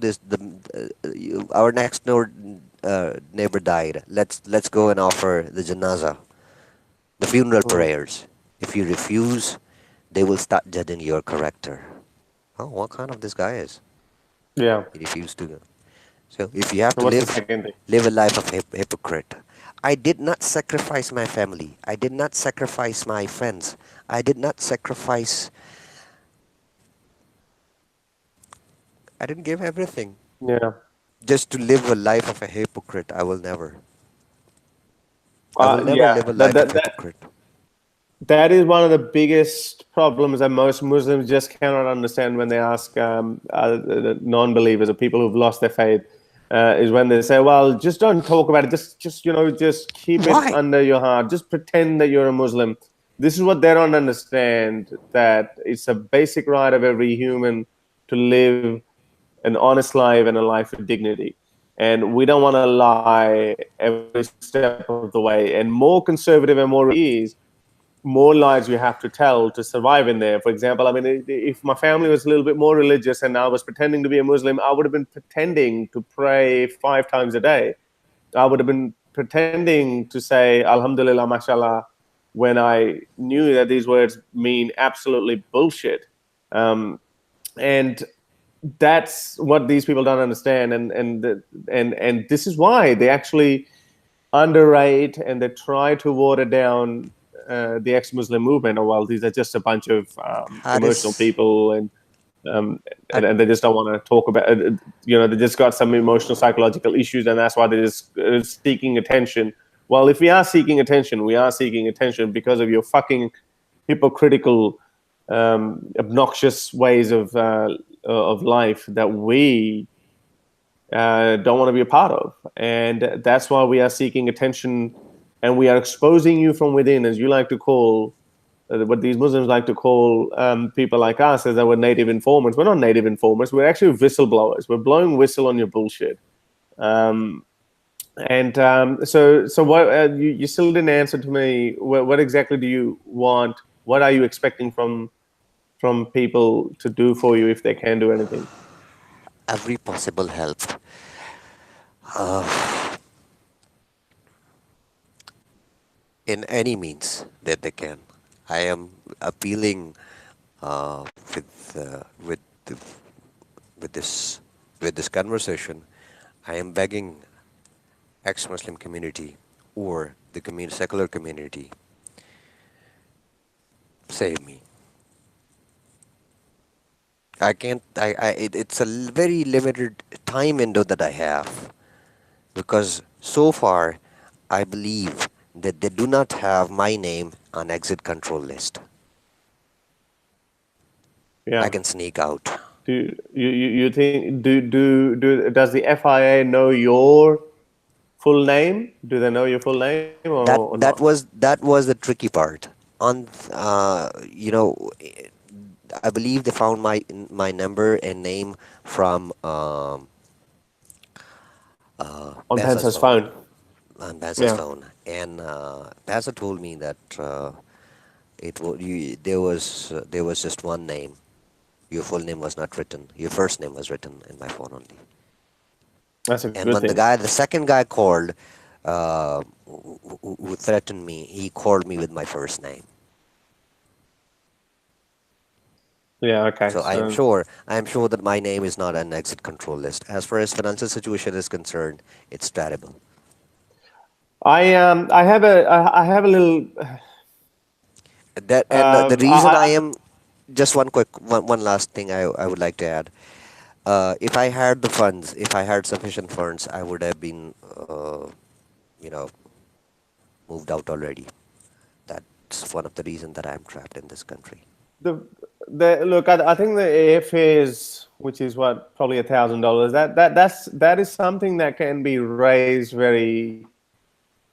our next door neighbor died. Let's go and offer the janaza, the funeral Mm. prayers. If you refuse, they will start judging your character. Oh, what kind of this guy is? Yeah. He refused to go. So if you have So to what's the second thing? live a life of hypocrite. I did not sacrifice my family. I did not sacrifice my friends. I did not sacrifice. I didn't give everything Yeah. just to live a life of a hypocrite. I will never. I will never Yeah. live a life of hypocrite. That is one of the biggest problems that most Muslims just cannot understand when they ask non-believers or people who've lost their faith. Is when they say, "Well, just don't talk about it. Just keep it Why? under your heart. Just pretend that you're a Muslim." This is what they don't understand, that it's a basic right of every human to live an honest life and a life with dignity. And we don't want to lie every step of the way. And more conservative and more is, more lies you have to tell to survive in there. For example, I mean, if my family was a little bit more religious and I was pretending to be a Muslim, I would have been pretending to pray 5 times a day. I would have been pretending to say Alhamdulillah, mashallah, when I knew that these words mean absolutely bullshit. And that's what these people don't understand. And this is why they actually underrate and they try to water down the ex-Muslim movement. Or, well, these are just a bunch of emotional Harris, people, and um, I, and they just don't want to talk about it. They just got some emotional psychological issues, and that's why they're just seeking attention. Well, if we are seeking attention, we are seeking attention because of your fucking hypocritical, obnoxious ways of life that we don't want to be a part of. And that's why we are seeking attention, and we are exposing you from within, as you like to call what these Muslims like to call people like us is that we're native informants. We're not native informants. We're actually whistleblowers. We're blowing whistle on your bullshit. So what you still didn't answer to me. What exactly do you want? What are you expecting from people to do for you if they can do anything? Every possible help. In any means that they can. I am appealing uh, with uh, with the, with this conversation. I am begging ex-Muslim community or the secular community, save me. I can't. It's a very limited time window that I have, because so far I believe that they do not have my name on exit control list. I Yeah. can sneak out. Do you think does the FIA know your full name? Do they know your full name That or that not? was that was the tricky part. On I believe they found my number and name from On Bansa's Pensa's phone, phone. on Bansa's Yeah. phone, and Bansa told me that there was just one name. Your full name was not written. Your first name was written in my phone only. That's a And good when thing. the second guy called, who threatened me, he called me with my first name. Yeah. Okay. So So I am sure that my name is not an exit control list. As far as financial situation is concerned, it's terrible. I have a little That and the reason I I am just one last thing I would like to add. If I had the funds, if I had sufficient funds, I would have been you know moved out already. That's one of the reasons that I'm trapped in this country. the look. I think the airfares, which is what probably $1,000. That is something that can be raised very.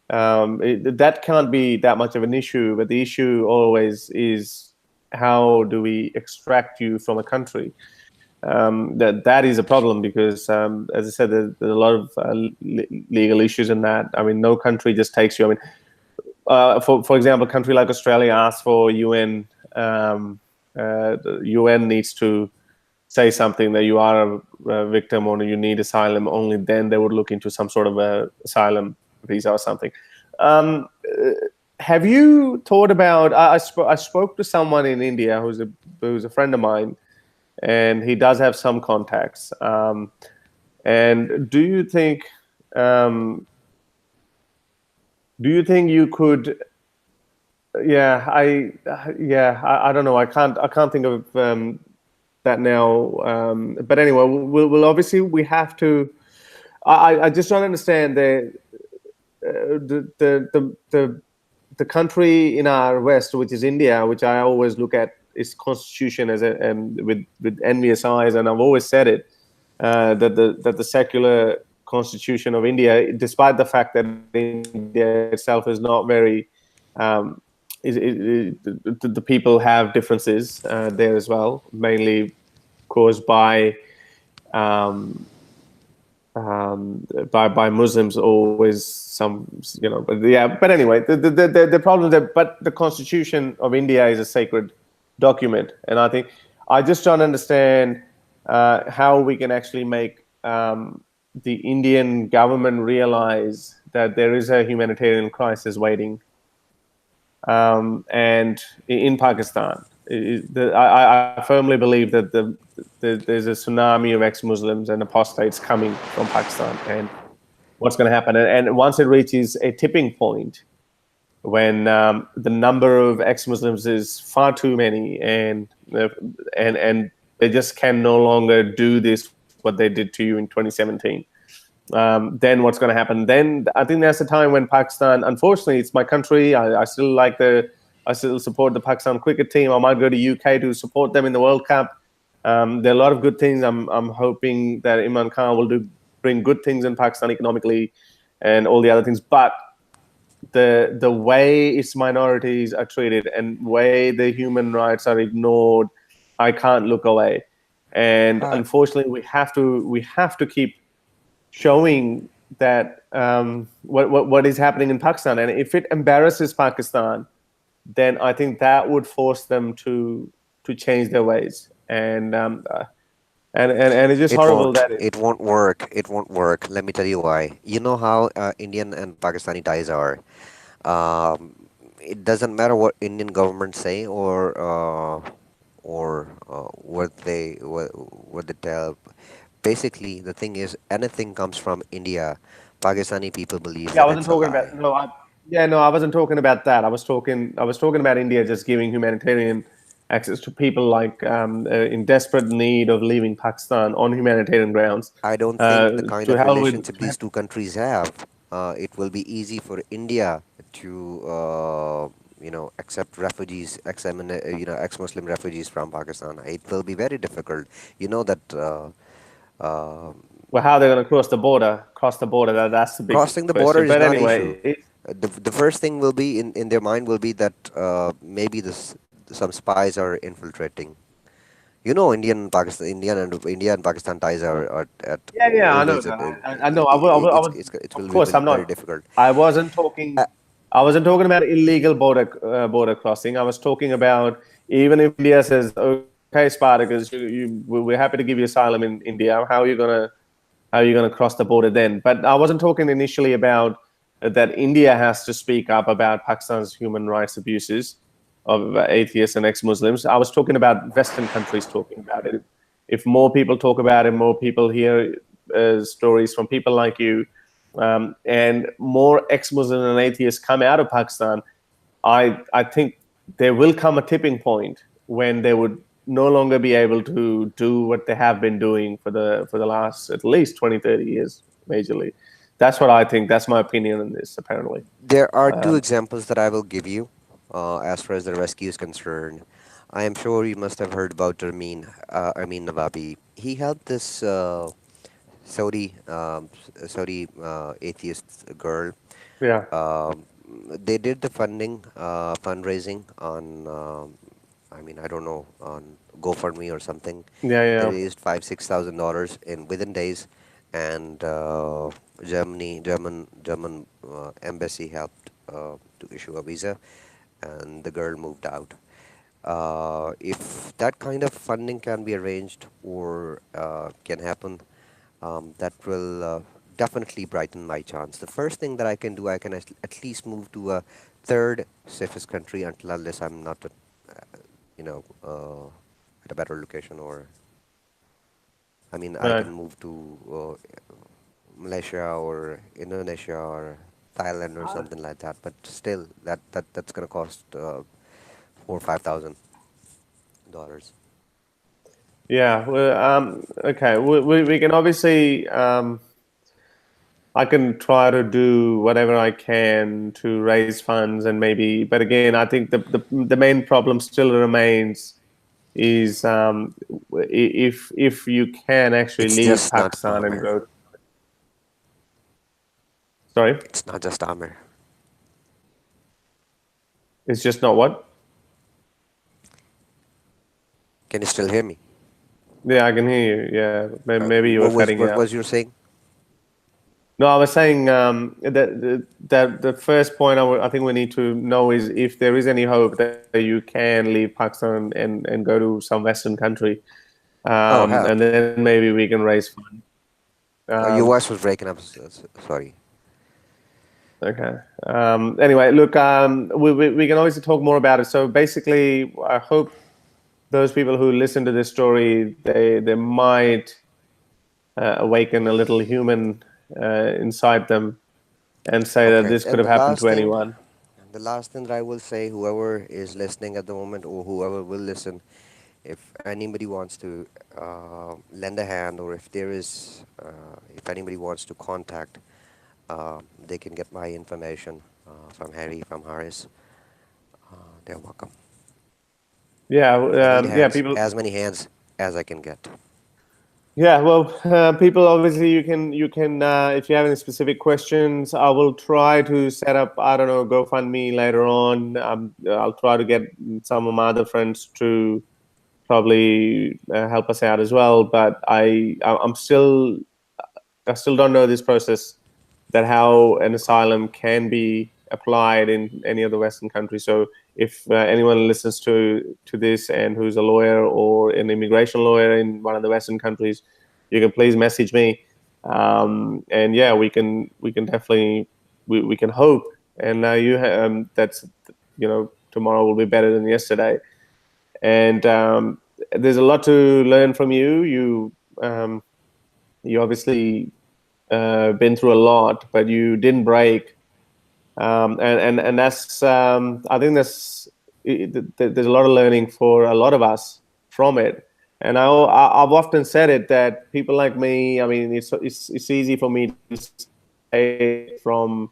That can't be that much of an issue, but the issue always is how do we extract you from a country? That is a problem because, as I said, there's a lot of legal issues in that. I mean, no country just takes you. I mean, for example, a country like Australia asks for UN. The UN needs to say something that you are a victim or you need asylum. Only then they would look into some sort of a asylum visa or something. Um, uh, have you thought about? I spoke to someone in India who's a friend of mine, and he does have some contacts. And um, do you think you could? I don't know. I can't think of that now. But anyway, we'll obviously we have to. I just don't understand the country in our west, which is India, which I always look at its constitution as with envious eyes, and I've always said it that the secular constitution of India, despite the fact that India itself is not very, the people have differences there as well, mainly caused um, by Muslims always but yeah. But anyway, the problem that but the Constitution of India is a sacred document, and I think I just don't understand how we can actually make the Indian government realize that there is a humanitarian crisis waiting, and in Pakistan. I firmly believe that there's a tsunami of ex-Muslims and apostates coming from Pakistan, and what's going to happen. And once it reaches a tipping point, when the number of ex-Muslims is far too many, and they just can no longer do this what they did to you in 2017. Then what's going to happen? Then I think that's the time when Pakistan. Unfortunately, it's my country. I still support the Pakistan cricket team. I might go to UK to support them in the World Cup. There are a lot of good things. I'm hoping that Imran Khan will bring good things in Pakistan economically, and all the other things. But the way its minorities are treated and way the human rights are ignored, I can't look away. And Uh, unfortunately, we have to keep showing that what is happening in Pakistan. And if it embarrasses Pakistan, then I think that would force them to change their ways. And it's just it horrible won't. that it. It won't work. It won't work. Let me tell you why. You know how Indian and Pakistani ties are. Um, it doesn't matter what Indian government say or what they tell. Basically, the thing is, anything comes from India. Pakistani people believes Yeah, I that wasn't it's a talking about lie. no. I wasn't talking about that. I was talking about India just giving humanitarian access to people like in desperate need of leaving Pakistan on humanitarian grounds. I don't think the kind To of hell with. relationship these two countries have, it will be easy for India to, accept refugees, ex-Muslim refugees from Pakistan. It will be very difficult. You know that uh, Well, how they're going to cross the border? Cross the border. That's the big crossing the border question. is But not anyway, issue. The first thing will be in their mind will be that maybe some spies are infiltrating. You know, India and Pakistan ties are at yeah, I know always that. I know. it Of will be course, I'm very not. difficult. I wasn't talking. Uh, I wasn't talking about illegal border crossing. I was talking about even if India says, "Okay, Spartacus, we're happy to give you asylum in India. How are you gonna cross the border then?" But I wasn't talking initially about that India has to speak up about Pakistan's human rights abuses of atheists and ex-Muslims. I was talking about Western countries talking about it. If more people talk about it, more people hear stories from people like you, and more ex-Muslim and atheists come out of Pakistan, I think there will come a tipping point when they would no longer be able to do what they have been doing for the last at least 20, 30 years majorly. That's what I think. That's my opinion on this, apparently. there are two Um, examples that I will give you as far as the rescue is concerned. I am sure you must have heard about Amin Nawabi. He helped this Saudi atheist girl. yeah, Um, they did the fundraising on, I don't know, on GoFundMe or something. yeah, They yeah. raised $5,000-6,000 in within days, and German embassy helped to issue a visa, and the girl moved out. If that kind of funding can be arranged or can happen, that will definitely brighten my chance. The first thing that I can do, I can at least move to a third safest country until unless I'm not, at a better location, or I Right. can move to Malaysia or Indonesia or Thailand or something like that. But still, that's gonna cost $4,000 or $5,000. Yeah. Well, okay. We can obviously. I can try to do whatever I can to raise funds and maybe, but again, I think the main problem still remains is if you can actually It's leave just not Pakistan and Amir. go. Sorry, It's not just Amir. it's just not what. Can you still hear me? Yeah, I can hear you. Yeah, maybe you were cutting What out. was you saying? No, I was saying that the first point I think we need to know is if there is any hope that you can leave Pakistan and go to some Western country, Oh hell, and then maybe we can raise funds. your Um, voice was breaking up. Sorry. okay. Anyway, look, we can always talk more about it. So basically, I hope those people who listen to this story they might awaken a little human inside them and say that Okay, this could and have happened to anyone. the last thing that I will say, whoever is listening at the moment or whoever will listen, if anybody wants to lend a hand, or if anybody wants to contact, they can get my information from from Harris. They're welcome. Yeah, I need yeah. hands, People. as many hands as I can get. Yeah, well, people, obviously, you can if you have any specific questions, I will try to set up, I don't know, GoFundMe later on. I'll try to get some of my other friends to probably help us out as well. But I still don't know this process, that how an asylum can be applied in any of the Western countries. So if anyone listens to this and who's a lawyer or an immigration lawyer in one of the Western countries, you can please message me. And yeah, we can definitely, we can hope. And that's, tomorrow will be better than yesterday. And there's a lot to learn from you. You obviously been through a lot, but you didn't break. And that's, I think there's a lot of learning for a lot of us from it. And I've often said it, that people like me, I mean, it's easy for me to say from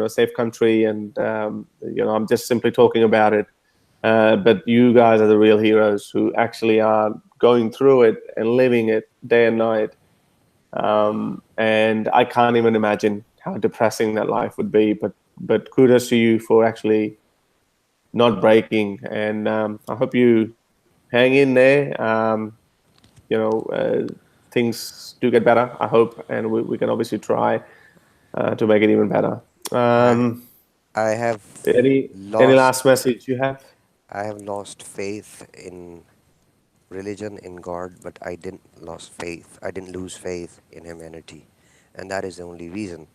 safe country, and I'm just simply talking about it. But you guys are the real heroes who actually are going through it and living it day and night. And I can't even imagine how depressing that life would be. But kudos to you for actually not breaking. And I hope you hang in there. Things do get better, I hope, and we can obviously try to make it even better. I, I have Any lost last message you have? I have lost faith in religion, in God, but I didn't lose faith in humanity. And that is the only reason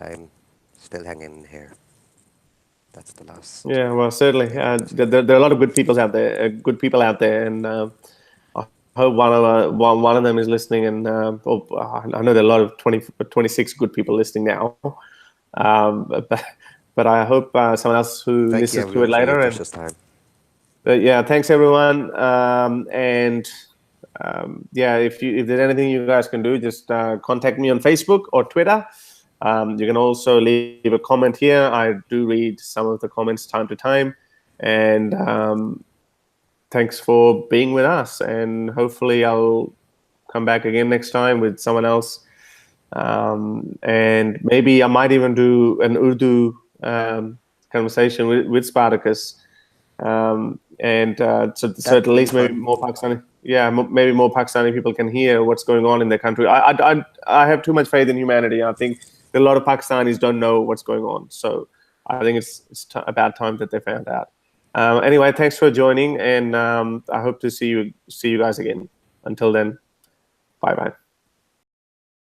I'm still hanging in here. That's the last Yeah, well, certainly. thing I can say. There are a lot of good people out there, and I hope one of them is listening. And I know there are a lot of 26 good people listening now. But I hope someone else who Thank you listens to it everyone for your later. And precious time. yeah, thanks everyone. And yeah, if there's anything you guys can do, just contact me on Facebook or Twitter. You can also leave a comment here. I do read some of the comments time to time. And thanks for being with us. And hopefully I'll come back again next time with someone else. And maybe I might even do an Urdu conversation with Spartacus. So That at would be least maybe fun. more Pakistani, yeah, maybe more Pakistani people can hear what's going on in their country. I have too much faith in humanity. I think that a lot of Pakistanis don't know what's going on. So I think it's about time that they found out. Anyway, thanks for joining, and I hope to see you guys again. Until then, bye bye.